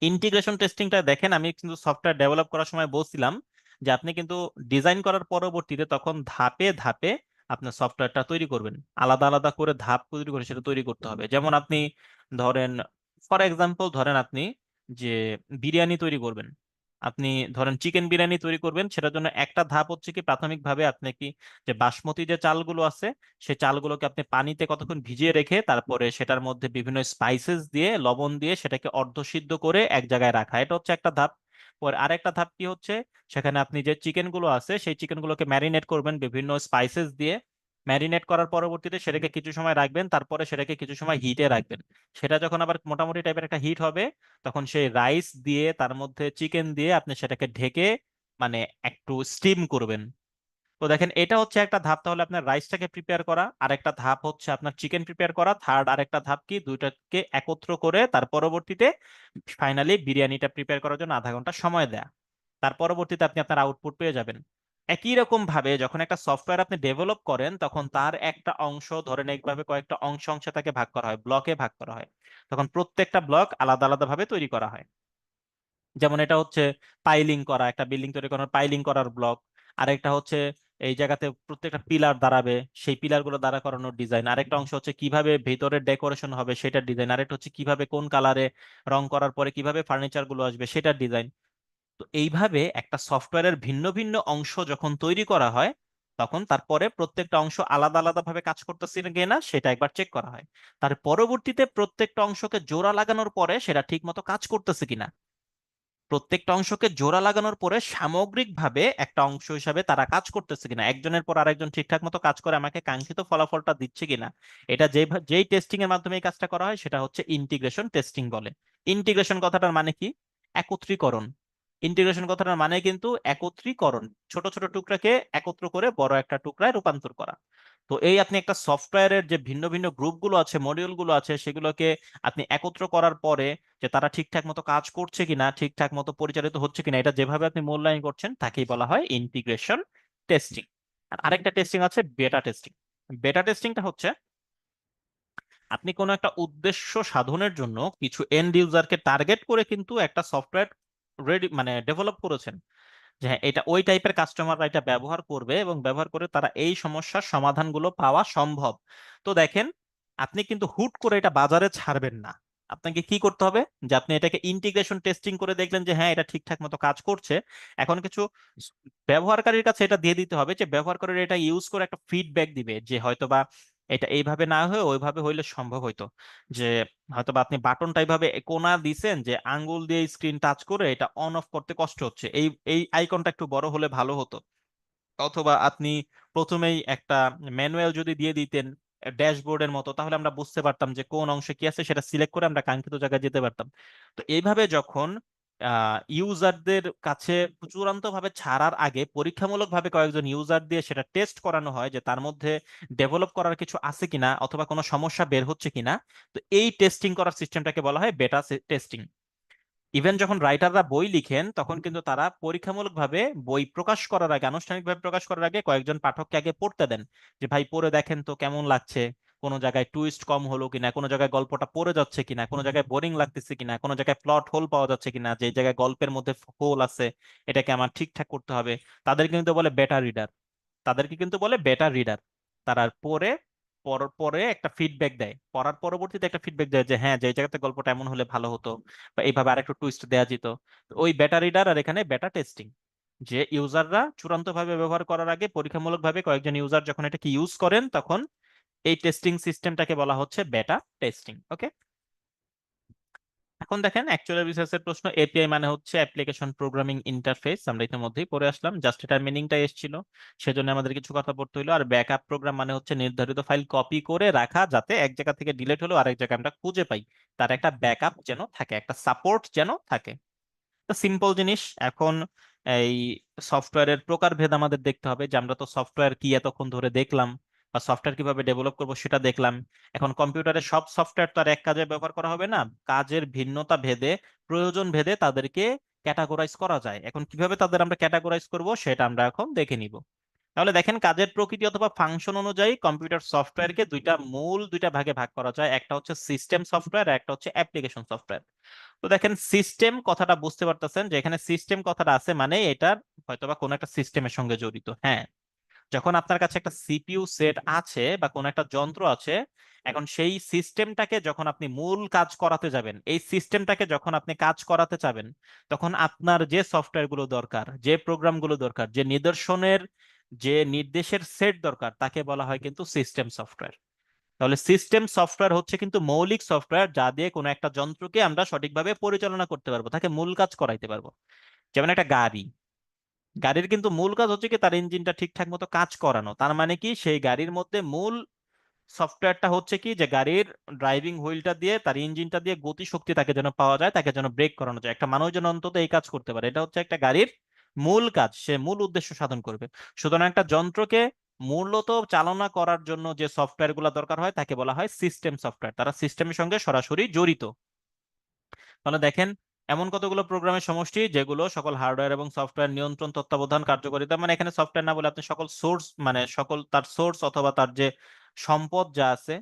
integration টেস্টিংটা দেখেন, আমি কিন্তু সফটওয়্যার ডেভেলপ করার সময় বলছিলাম যে আপনি কিন্তু ডিজাইন করার পরবর্তীতে তখন ধাপে ধাপে আপনার সফটওয়্যারটা তৈরি করবেন, আলাদা আলাদা করে ধাপ তৈরি করে সেটা তৈরি করতে হবে। যেমন আপনি ধরেন, ফর এক্সাম্পল ধরেন আপনি যে বিরিয়ানি তৈরি করবেন, আপনি ধরেন চিকেন বিরিয়ানি তৈরি করবেন, সেটার জন্য একটা ধাপ হচ্ছে কি, প্রাথমিকভাবে আপনি কি যে বাসমতি যে চালগুলো আছে, সেই চালগুলোকে আপনি পানিতে কতক্ষণ ভিজিয়ে রেখে তারপরে সেটার মধ্যে বিভিন্ন স্পাইসেস দিয়ে লবণ দিয়ে সেটাকে অর্ধসিদ্ধ করে এক জায়গায় রাখা, এটা হচ্ছে একটা ধাপ। পরে আরেকটা ধাপ কি হচ্ছে, সেখানে আপনি যে চিকেন গুলো আছে সেই চিকেন গুলোকে ম্যারিনেট করবেন বিভিন্ন স্পাইসেস দিয়ে। ম্যারিনেট করার পরবর্তীতে সেটাকে কিছু সময় রাখবেন, তারপরে সেটাকে কিছু সময় হিটে রাখবেন। সেটা যখন আবার মোটামুটি টাইপের একটা হিট হবে, তখন সেই রাইস দিয়ে তার মধ্যে চিকেন দিয়ে আপনি সেটাকে ঢেকে মানে একটু স্টিম করবেন। তো দেখেন এটা হচ্ছে একটা ধাপ, তাহলে আপনার রাইসটাকে প্রিপেয়ার করা, আর একটা ধাপ হচ্ছে আপনার চিকেন প্রিপেয়ার করা, থার্ড আরেকটা ধাপ কি, দুইটাকে একত্র করে তার পরবর্তীতে ফাইনালি বিরিয়ানিটা প্রিপেয়ার করার জন্য আধা ঘন্টা সময় দেয়া। তার পরবর্তীতে আপনি আপনার আউটপুট পেয়ে যাবেন। একই রকম ভাবে যখন একটা সফটওয়্যার আপনি ডেভেলপ করেন, তখন তার একটা অংশ ধরেন এইভাবে কয়েকটা অংশে তাকে ভাগ করা হয়, ব্লকে ভাগ করা হয়, তখন প্রত্যেকটা ব্লক আলাদা আলাদা ভাবে তৈরি করা হয়। যেমন এটা হচ্ছে পাইলিং করা, একটা বিল্ডিং তৈরি করার পাইলিং করার ব্লক। আরেকটা হচ্ছে এই জায়গাতে প্রত্যেকটা পিলার দাঁড়াবে, সেই পিলার গুলো দাঁড়া করানোর ডিজাইন। আরেকটা অংশ হচ্ছে কিভাবে ভেতরের ডেকোরেশন হবে সেটার ডিজাইন। আরেকটা হচ্ছে কিভাবে কোন কালারে রং করার পরে কিভাবে ফার্নিচার গুলো আসবে সেটার ডিজাইন। তো এইভাবে একটা সফটওয়্যারের ভিন্ন ভিন্ন অংশ যখন তৈরি করা হয়, তখন তারপরে প্রত্যেকটা অংশ আলাদা আলাদা ভাবে কাজ করতেছে কিনা সেটা একবার চেক করা হয়। তার পরবর্তীতে প্রত্যেকটা অংশকে জোড়া লাগানোর পরে সেটা ঠিক মতো কাজ করতেছে কিনা, প্রত্যেকটা অংশকে জোড়া লাগানোর পরে সামগ্রিকভাবে একটা অংশ হিসাবে তারা কাজ করতেছে কিনা, একজনের পর আরেকজন ঠিকঠাক মতো কাজ করে আমাকে কাঙ্ক্ষিত ফলাফলটা দিচ্ছে কিনা, এটা যেই টেস্টিং এর মাধ্যমে এই কাজটা করা হয় সেটা হচ্ছে ইন্টিগ্রেশন টেস্টিং বলে। ইন্টিগ্রেশন কথাটার মানে কি? একত্রীকরণ। ইন্টিগ্রেশন কথাটার মানে কিন্তু একত্রীকরণ, ছোট ছোট টুকরাকে একত্র করে বড় একটা টুকরায় রূপান্তর করা। তো এই আপনি একটা সফটওয়্যারের যে ভিন্ন ভিন্ন গ্রুপগুলো আছে, মডিউল গুলো আছে, সেগুলোকে আপনি একত্র করার পরে যে তারা ঠিকঠাক মতো কাজ করছে কিনা, ঠিকঠাক মতো পরিচালিত হচ্ছে কিনা, এটা যেভাবে আপনি মূল্যায়ন করছেন তাকেই বলা হয় ইন্টিগ্রেশন টেস্টিং। আর আরেকটা টেস্টিং আছে বেটা টেস্টিং। বেটা টেস্টিংটা হচ্ছে আপনি কোনো একটা উদ্দেশ্য সাধনের জন্য কিছু এন্ড ইউজারকে টার্গেট করে কিন্তু একটা সফটওয়্যার রেডি মানে ডেভেলপ করেছেন, যে হ্যাঁ এটা ওই টাইপের কাস্টমাররা এটা ব্যবহার করবে এবং ব্যবহার করে তারা এই সমস্যার সমাধানগুলো পাওয়া সম্ভব। তো দেখেন, আপনি কিন্তু হুট করে এটা বাজারে ছাড়বেন না। আপনাকে কি করতে হবে, যে আপনি এটাকে ইন্টিগ্রেশন টেস্টিং করে দেখলেন যে হ্যাঁ এটা ঠিকঠাক মতো কাজ করছে, এখন কিছু ব্যবহারকারীর কাছে এটা দিয়ে দিতে হবে, যে ব্যবহারকারীরা এটা ইউজ করে একটা ফিডব্যাক দিবে যে হয়তোবা এটা এইভাবে না হয়ে ওইভাবে হইলে সম্ভব হইতো। যে হয়তোবা আপনি বাটনটা এইভাবে কোনা দিছেন যে আঙ্গুল দিয়ে স্ক্রিন টাচ করে এটা অন অফ করতে কষ্ট হচ্ছে, এই এই আইকনটা একটু বড় হলে ভালো হতো। অথবা আপনি প্রথমেই একটা ম্যানুয়াল যদি দিয়ে দিতেন ড্যাশবোর্ডের মতো, তাহলে আমরা বুঝতে পারতাম যে কোন অংশে কি আছে, সেটা সিলেক্ট করে আমরা কাঙ্ক্ষিত জায়গায় যেতে পারতাম। তো এইভাবে যখন ইউজারদের কাছে চূড়ান্ত ভাবে ছাড়ার আগে পরীক্ষামূলকভাবে কয়েকজন ইউজার দিয়ে সেটা টেস্ট করানো হয় যে তার মধ্যে ডেভেলপ করার কিছু আছে কিনা অথবা কোনো সমস্যা বের হচ্ছে কিনা। তো এই টেস্টিং করার সিস্টেমটাকে বলা হয় বেটা টেস্টিং। ইভেন যখন রাইটাররা বই লিখেন তখন কিন্তু তারা পরীক্ষামূলকভাবে বই প্রকাশ করার আগে, আনুষ্ঠানিকভাবে প্রকাশ করার আগে কয়েকজন পাঠককে আগে পড়তে দেন যে ভাই পড়ে দেখেন তো কেমন লাগছে, কোনো জায়গায় টুইস্ট কম হলো কিনা, কোনো জায়গায় গল্পটা পড়ে যাচ্ছে কিনা, কোনো জায়গায় বোরিং লাগতেছে কিনা, কোনো জায়গায় প্লট হোল পাওয়া যাচ্ছে কিনা, যে জায়গায় গল্পের মধ্যে হোল আছে এটাকে আমার ঠিকঠাক করতে হবে। তাদের কিন্তু বলে বেটা রিডার, তাদেরকে কিন্তু বলে বেটা রিডার। তারা পড়ে পরে একটা ফিডব্যাক দেয়, পড়ার পরবর্তীতে একটা ফিডব্যাক দেয় যে হ্যাঁ যে জায়গাতে গল্পটা এমন হলে ভালো হতো বা এইভাবে আরেকটু টুইস্ট দেওয়া যেত। তো ওই বেটা রিডার আর এখানে বেটা টেস্টিং, যে ইউজাররা চূড়ান্ত ভাবে ব্যবহার করার আগে পরীক্ষামূলক ভাবে কয়েকজন ইউজার যখন এটাকে ইউজ করেন তখন এই টেস্টিং সিস্টেমটাকে বলা হচ্ছে বেটা টেস্টিং। ওকে, এখন দেখেন অ্যাকচুয়াল বিসিএস এর প্রশ্ন। এপিআই মানে হচ্ছে অ্যাপ্লিকেশন প্রোগ্রামিং ইন্টারফেস, আমরা ইতিমধ্যেই পড়ে আসলাম, জাস্ট এটার মিনিংটা এসেছিল সেজন্য আমাদের কিছু কথা পড়তে হলো। আর ব্যাকআপ প্রোগ্রাম মানে হচ্ছে নির্ধারিত ফাইল কপি করে রাখা, যাতে এক জায়গা থেকে ডিলিট হলো আরেক জায়গায় আমরা খুঁজে পাই, তার একটা ব্যাকআপ যেন থাকে, একটা সাপোর্ট যেন থাকে। সিম্পল জিনিস। এখন এই সফটওয়্যারের প্রকারভেদ আমাদের দেখতে হবে, যে আমরা তো সফটওয়্যার কি এতক্ষণ ধরে দেখলাম বা সফটওয়্যার কিভাবে ডেভেলপ করব সেটা দেখলাম। এখন কম্পিউটারে সব সফটওয়্যার তো আর এক কাজে ব্যবহার করা হবে না, কাজের ভিন্নতা ভেদে, প্রয়োজন ভেদে তাদেরকে ক্যাটাগরাইজ করা যায়। এখন কিভাবে তাদের আমরা ক্যাটাগরাইজ করব সেটা আমরা এখন দেখে নিব। তাহলে দেখেন কাজের প্রকৃতি অথবা ফাংশন অনুযায়ী কম্পিউটার সফটওয়্যারকে দুইটা ভাগে ভাগ করা যায়, একটা হচ্ছে সিস্টেম সফটওয়্যার, একটা হচ্ছে অ্যাপ্লিকেশন সফটওয়্যার। তো দেখেন সিস্টেম কথাটা বুঝতে পারতেছেন যে এখানে সিস্টেম কথাটা আছে মানে এটার হয়তোবা কোনো একটা সিস্টেমের সঙ্গে জড়িত। হ্যাঁ, যখন আপনার কাছে একটা সিপিইউ সেট আছে বা কোনো একটা যন্ত্র আছে, এখন সেই সিস্টেমটাকে যখন আপনি মূল কাজ করাতে যাবেন, এই সিস্টেমটাকে যখন আপনি কাজ করাতে চাবেন, তখন আপনার যে সফটওয়্যারগুলো দরকার, যে প্রোগ্রামগুলো দরকার, যে নিদর্শনের, যে নির্দেশের সেট দরকার, তাকে বলা হয় কিন্তু সিস্টেম সফটওয়্যার। তাহলে সিস্টেম সফটওয়্যার হচ্ছে কিন্তু মৌলিক সফটওয়্যার যা দিয়ে কোনো একটা যন্ত্রকে আমরা সঠিকভাবে পরিচালনা করতে পারবো, তাকে মূল কাজ করাইতে পারবো। যেমন একটা গাড়ি, গাড়ির কিন্তু মূল কাজ হচ্ছে কি তার ইঞ্জিনটা ঠিকঠাক মতো কাজ করানো। তার মানে কি সেই গাড়ির মধ্যে মূল সফটওয়্যারটা হচ্ছে কি যে গাড়ির ড্রাইভিং হুইলটা দিয়ে তার ইঞ্জিনটা দিয়ে গতি শক্তি তাকে যেন পাওয়া যায়, তাকে যেন ব্রেক করানো যায়, একটা মানুষ যেন অন্তত এই কাজ করতে পারে, এটা হচ্ছে একটা গাড়ির মূল কাজ, সে মূল উদ্দেশ্য সাধন করবে। সুতরাং একটা যন্ত্রকে মূলত চালনা করার জন্য যে সফটওয়্যার গুলা দরকার হয় তাকে বলা হয় সিস্টেম সফটওয়্যার, তারা সিস্টেমের সঙ্গে সরাসরি জড়িত। তাহলে দেখেন এমন কতগুলো প্রোগ্রামের সমষ্টি যেগুলো সকল হার্ডওয়্যার এবং সফটওয়্যার নিয়ন্ত্রণ, তত্ত্বাবধান, কার্যকারিতা, মানে এখানে সফটওয়্যার না বলে আপনি সকল সোর্স, মানে সকল তার সোর্স অথবা তার যে সম্পদ যা আছে,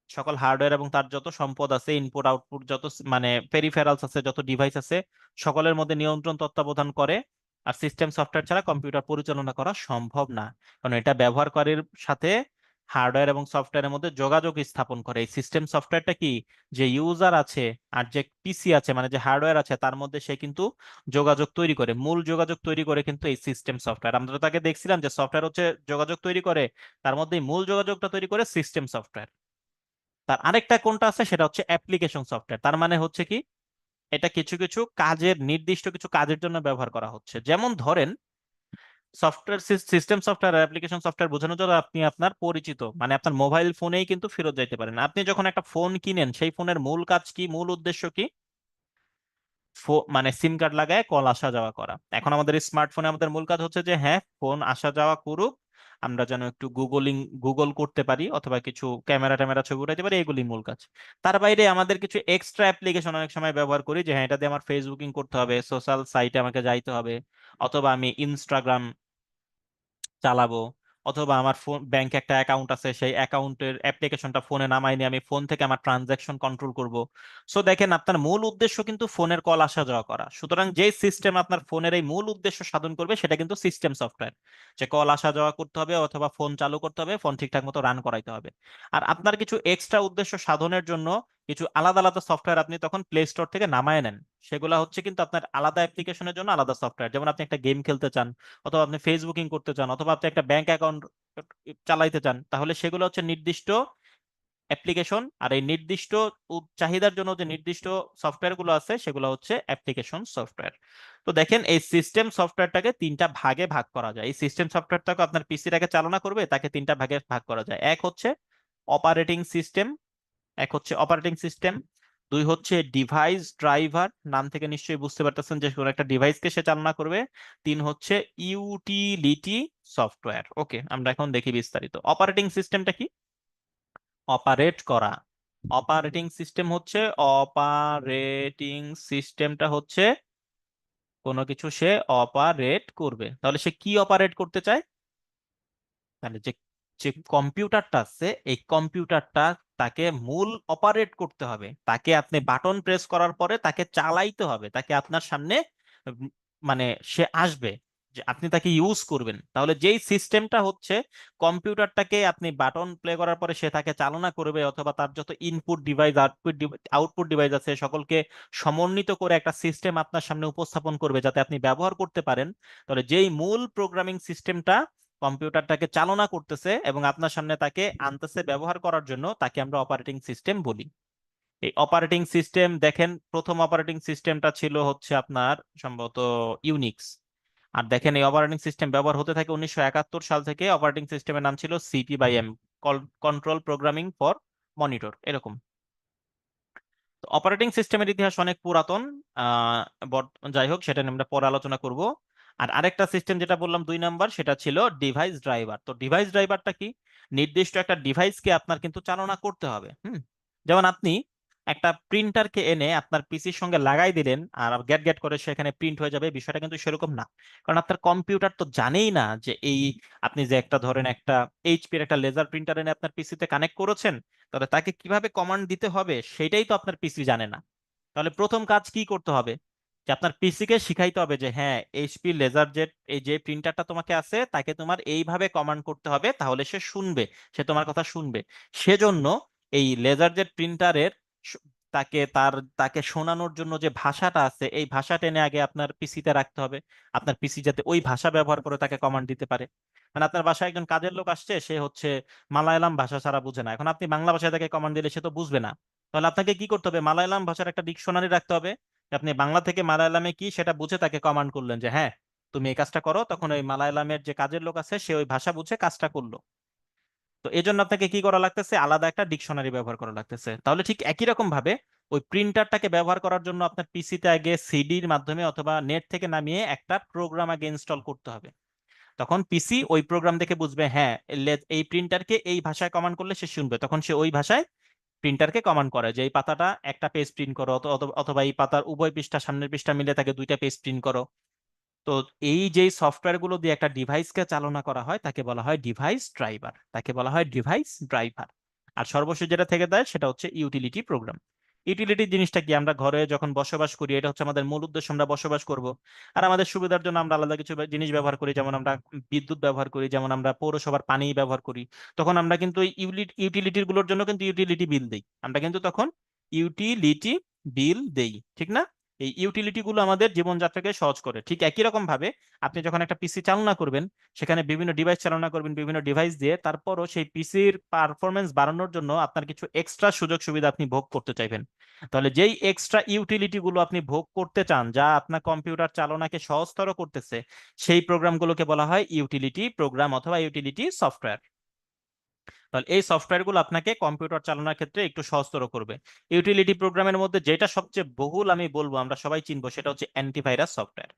সকল হার্ডওয়্যার এবং তার যত সম্পদ আছে, ইনপুট আউটপুট যত মানে পেরিফেরালস আছে, যত ডিভাইস আছে, সকলের মধ্যে নিয়ন্ত্রণ তত্ত্বাবধান করে। আর সিস্টেম সফটওয়্যার ছাড়া কম্পিউটার পরিচালনা করা সম্ভব না, কারণ এটা ব্যবহারকারীর সাথে হার্ডওয়্যার এবং সফটওয়্যারের মধ্যে যোগাযোগ স্থাপন করে। এই সিস্টেম সফটওয়্যারটা কি, যে ইউজার আছে আর যে পিসি আছে মানে যে হার্ডওয়্যার আছে তার মধ্যে সে কিন্তু যোগাযোগ তৈরি করে, মূল যোগাযোগ তৈরি করে কিন্তু এই সিস্টেম সফটওয়্যার। আমরা তো তাকে দেখছিলাম যে সফটওয়্যার হচ্ছে যোগাযোগ তৈরি করে, তার মধ্যে মূল যোগাযোগটা তৈরি করে সিস্টেম সফটওয়্যার। তার আরেকটা কোনটা আছে সেটা হচ্ছে অ্যাপ্লিকেশন সফটওয়্যার। তার মানে হচ্ছে কি এটা কিছু কিছু কাজের, নির্দিষ্ট কিছু কাজের জন্য ব্যবহার করা হচ্ছে। যেমন ধরেন সফটওয়্যার, সিস্টেম সফটওয়্যার আর অ্যাপ্লিকেশন সফটওয়্যার বোঝানোর জন্য আপনি আপনার পরিচিত মানে আপনার মোবাইল ফোনেই কিন্তু ফেরত যাইতে পারেন। আপনি যখন একটা ফোন কিনেন সেই ফোনের মূল কাজ কি, মূল উদ্দেশ্য কি? মানে সিম কার্ড লাগায় কল আসা যাওয়া করা। এখন আমাদের স্মার্টফোনে আমাদের মূল কাজ হচ্ছে যে হ্যাঁ ফোন আসা যাওয়া করুক, আমরা যেন একটু গুগল করতে পারি অথবা কিছু ক্যামেরা ট্যামেরা ছবি উঠাইতে পারি, এগুলি মূল কাজ। তার বাইরে আমাদের কিছু এক্সট্রা অ্যাপ্লিকেশন অনেক সময় ব্যবহার করি, যে হ্যাঁ এটা দিয়ে আমার ফেসবুকিং করতে হবে, সোশ্যাল সাইটে আমাকে যাইতে হবে, অথবা আমি ইনস্টাগ্রাম চালাবো, অথবা আমার ফোন ব্যাংকে একটা অ্যাকাউন্ট আছে সেই অ্যাকাউন্টের অ্যাপ্লিকেশনটা ফোনে নামাই নিয়ে আমি ফোন থেকে আমার ট্রানজাকশন কন্ট্রোল করব। সো দেখেন আপনার মূল উদ্দেশ্য কিন্তু ফোনের কল আসা যাওয়া করা, সুতরাং যে সিস্টেম আপনার ফোনের এই মূল উদ্দেশ্য সাধন করবে সেটা কিন্তু সিস্টেম সফটওয়্যার, যে কল আসা যাওয়া করতে হবে অথবা ফোন চালু করতে হবে, ফোন ঠিকঠাক মতো রান করাইতে হবে। আর আপনার কিছু এক্সট্রা উদ্দেশ্য সাধনের জন্য কিছু আলাদা আলাদা সফটওয়্যার আপনি তখন প্লে স্টোর থেকে নামায় নেন, সেগুলো হচ্ছে কিন্তু আপনার আলাদা অ্যাপ্লিকেশনের জন্য আলাদা সফটওয়্যার। যেমন আপনি একটা গেম খেলতে চান, অথবা আপনি ফেসবুকিং করতে চান, অথবা আপনি একটা ব্যাংক অ্যাকাউন্ট চালাইতে চান, তাহলে সেগুলো হচ্ছে নির্দিষ্ট অ্যাপ্লিকেশন। আর এই নির্দিষ্ট চাহিদার জন্য যে নির্দিষ্ট সফটওয়্যার গুলো আছে সেগুলো হচ্ছে অ্যাপ্লিকেশন সফটওয়্যার। তো দেখেন এই সিস্টেম সফটওয়্যারটাকে তিনটা ভাগে ভাগ করা যায়। এই সিস্টেম সফটওয়্যারটাকে আপনার পিসিটাকে চালনা করবে তাকে তিনটা ভাগে ভাগ করা যায়। এক হচ্ছে অপারেটিং সিস্টেম, এক হচ্ছে অপারেটিং সিস্টেম, 2 হচ্ছে ডিভাইস ড্রাইভার, নাম থেকে নিশ্চয়ই বুঝতে পারতেছেন যে কোনো একটা ডিভাইসকে সে চালনা করবে। 3 হচ্ছে ইউটিলিটি সফটওয়্যার। ওকে, আমরা এখন দেখি বিস্তারিত। অপারেটিং সিস্টেমটা কি? অপারেট করা। অপারেটিং সিস্টেম হচ্ছে, অপারেটিং সিস্টেমটা হচ্ছে কোনো কিছু সে অপারেট করবে। তাহলে সে কি অপারেট করতে চায়? তাহলে যে যে কম্পিউটারটা আছে, এই কম্পিউটারটা তাকে মূল অপারেট করতে হবে। তাকে আপনি বাটন প্রেস করার পরে তাকে চালাইতে হবে, তাকে আপনার সামনে উম, মানে সে আসবে, যে আপনি তাকে ইউজ করবেন। তাহলে যেই সিস্টেমটা হচ্ছে কম্পিউটারটাকে আপনি বাটন প্লে করার পরে সে তাকে চালনা করবে, অথবা তার যত ইনপুট ডিভাইস আউটপুট ডিভাইস আছে সকলকে সমন্বিত করে একটা সিস্টেম আপনার সামনে উপস্থাপন করবে যাতে আপনি ব্যবহার করতে পারেন। তাহলে যেই মূল প্রোগ্রামিং সিস্টেমটা কম্পিউটারটাকে চালনা করতেছে এবং আপনার সামনে তাকে আনতেছে ব্যবহার করার জন্য, তাকে আমরা অপারেটিং সিস্টেম বলি। এই অপারেটিং সিস্টেম দেখেন, প্রথম অপারেটিং সিস্টেমটা ছিল হচ্ছে আপনার সম্ভবত ইউনিক্স। আর দেখেন এই অপারেটিং সিস্টেম ব্যবহার হতে থাকে 1971 সাল থেকে। অপারেটিং সিস্টেমের নাম ছিল CP/M, control programming for monitor, এরকম। তো অপারেটিং সিস্টেমের ইতিহাস অনেক পুরাতন। আহ যাই হোক, সেটা নিয়ে আমরা পরে আলোচনা করব। আর আরেকটা সিস্টেম যেটা বললাম 2 নাম্বার, সেটা ছিল ডিভাইস ড্রাইভার। তো ডিভাইস ড্রাইভারটা কি? নির্দিষ্ট একটা ডিভাইসকে আপনার কিন্তু চালনা করতে হবে। যেমন আপনি একটা প্রিন্টারকে এনে আপনার পিসির সঙ্গে লাগাই দিলেন আর গ্যাট গ্যাট করে সেখানে প্রিন্ট হয়ে যাবে, বিষয়টা কিন্তু সেরকম না। কারণ আপনার কম্পিউটার তো জানেই না যে এই আপনি যে একটা ধরেন একটা এইচপির একটা লেজার প্রিন্টার এনে আপনার পিসিতে কানেক্ট করেছেন, তাহলে তাকে কিভাবে কমান্ড দিতে হবে সেটাই তো আপনার পিসি জানে না। তাহলে প্রথম কাজ কি করতে হবে? যে আপনার পিসি কে শিখাইতে হবে যে হ্যাঁ, এইচপি লেজার জেট এই যে প্রিন্টারটা তোমাকে আছে তাকে তোমার এইভাবে কমান্ড করতে হবে, তাহলে সে শুনবে, সে তোমার কথা শুনবে। সেজন্য এই লেজার জেট প্রিন্টারের তাকে তাকে শোনানোর জন্য যে ভাষাটা আছে, এই ভাষা টেনে আগে আপনার পিসিতে রাখতে হবে। আপনার পিসি যাতে ওই ভাষা ব্যবহার করে তাকে কমান্ড দিতে পারে। মানে আপনার বাসায় একজন কাজের লোক আসছে, সে হচ্ছে মালায়ালাম ভাষা ছাড়া বুঝে না, এখন আপনি বাংলা ভাষায় তাকে কমান্ড দিলে সে তো বুঝবে না। তাহলে আপনাকে কি করতে হবে? মালায়ালাম ভাষার একটা ডিকশনারি রাখতে হবে। আপনি বাংলা থেকে মালায়ালামে কি সেটা বুঝে তাকে কমান্ড করলেন যে হ্যাঁ, তুমি এই কাজটা করো, তখন ওই মালায়ালামের যে কাজের লোক আছে সে ওই ভাষা বুঝে কাজটা করলো। তো এই জন্য আপনাকে কি করা লাগতেছে? আলাদা একটা ডিকশনারি ব্যবহার করা লাগতেছে। তাহলে ঠিক একই রকম ভাবে ওই প্রিন্টারটাকে ব্যবহার করার জন্য আপনার পিসিতে আগে সিডির মাধ্যমে অথবা নেট থেকে নামিয়ে একটা প্রোগ্রাম আগে ইনস্টল করতে হবে। তখন পিসি ওই প্রোগ্রাম দেখে বুঝবে হ্যাঁ, এই প্রিন্টারকে এই ভাষায় কমান্ড করলে সে শুনবে, তখন সে ওই ভাষায় প্রিন্টারকে কমান্ড করে যে এই পাতাটা একটা পেজ প্রিন্ট করো, অথবা এই পাতার উভয় পৃষ্ঠা সামনের পৃষ্ঠা মিলে তাকে 2টা পেজ প্রিন্ট করো। তো এই যে সফটওয়্যার গুলো দিয়ে একটা ডিভাইসকে চালনা করা হয় তাকে বলা হয় ডিভাইস ড্রাইভার, তাকে বলা হয় ডিভাইস ড্রাইভার। আর সর্বশেষ যেটা থেকে দেয় সেটা হচ্ছে ইউটিলিটি প্রোগ্রাম। ইউটিলিটি জিনিসটা কি? আমরা ঘরে যখন বসবাস করি, এটা হচ্ছে আমাদের মূল উদ্দেশ্য, আমরা বসবাস করব। আর আমাদের সুবিধার জন্য আমরা আলাদা কিছু জিনিস ব্যবহার করি, যেমন আমরা বিদ্যুৎ ব্যবহার করি, যেমন আমরা পৌরসভার পানি ব্যবহার করি। তখন আমরা কিন্তু ইউটিলিটি গুলোর জন্য কিন্তু ইউটিলিটি বিল দেই, আমরা কিন্তু তখন ইউটিলিটি বিল দেই, ঠিক না? এই ইউটিলিটি গুলো আমাদের জীবনযাত্রাকে সহজ করে। ঠিক একই রকম ভাবে আপনি যখন একটা পিসি চালনা করবেন, সেখানে বিভিন্ন ডিভাইস চালনা করবেন বিভিন্ন ডিভাইস দিয়ে, তারপরও সেই পিসির পারফরমেন্স বাড়ানোর জন্য আপনার কিছু এক্সট্রা সুযোগ সুবিধা আপনি ভোগ করতে চাইবেন। তাহলে যেই এক্সট্রা ইউটিলিটি গুলো আপনি ভোগ করতে চান, যা আপনার কম্পিউটার চালনাকে সহজতর করতেছে, সেই প্রোগ্রামগুলোকে বলা হয় ইউটিলিটি প্রোগ্রাম অথবা ইউটিলিটি সফটওয়্যার। তাহলে এই সফটওয়্যারগুলো আপনাকে কম্পিউটার চালানোর ক্ষেত্রে একটু সহজতর করবে। ইউটিলিটি প্রোগ্রামের মধ্যে যেটা সবচেয়ে বহুল আমি বলবো, আমরা সবাই চিনবো, সেটা হচ্ছে অ্যান্টিভাইরাস সফটওয়্যার।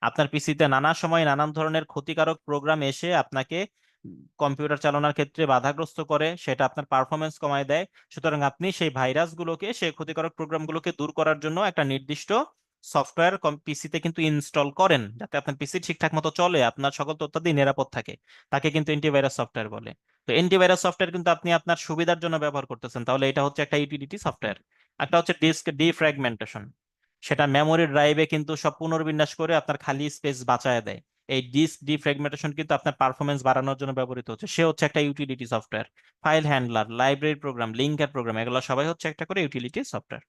আপনার পিসিতে নানা সময় নানান ধরনের ক্ষতিকারক প্রোগ্রাম এসে আপনাকে কম্পিউটার চালানোর ক্ষেত্রে বাধাগ্রস্ত করে, সেটা আপনার পারফরমেন্স কমায় দেয়। সুতরাং আপনি সেই ভাইরাসগুলোকে, সেই ক্ষতিকারক প্রোগ্রামগুলোকে দূর করার জন্য একটা নির্দিষ্ট সফটওয়্যার পিসিতে কিন্তু ইনস্টল করেন, যাতে আপনার পিসি ঠিকঠাক মতো চলে, আপনার সকল তথ্যাদি নিরাপদ থাকে। তাকে কিন্তু অ্যান্টিভাইরাস সফটওয়্যার বলে। তো অ্যান্টিভাইরাস সফটওয়্যার কিন্তু আপনি আপনার সুবিধার জন্য ব্যবহার করতেছেন, তাহলে এটা হচ্ছে একটা ইউটিলিটি সফটওয়্যার। একটা হচ্ছে ডিস্ক ডিফ্র্যাগমেন্টেশন, সেটা মেমোরি ড্রাইভে কিন্তু সব পুনর্বিন্যাস করে আপনার খালি স্পেস বাঁচায় দেয়। এই ডিস্ক ডিফ্র্যাগমেন্টেশন কিন্তু আপনার পারফরমেন্স বাড়ানোর জন্য ব্যবহৃত হচ্ছে, সে হচ্ছে একটা utility software. File handler, library program, linker program, এগুলো সবাই হচ্ছে একটা করে ইউটিলিটি সফটওয়্যার।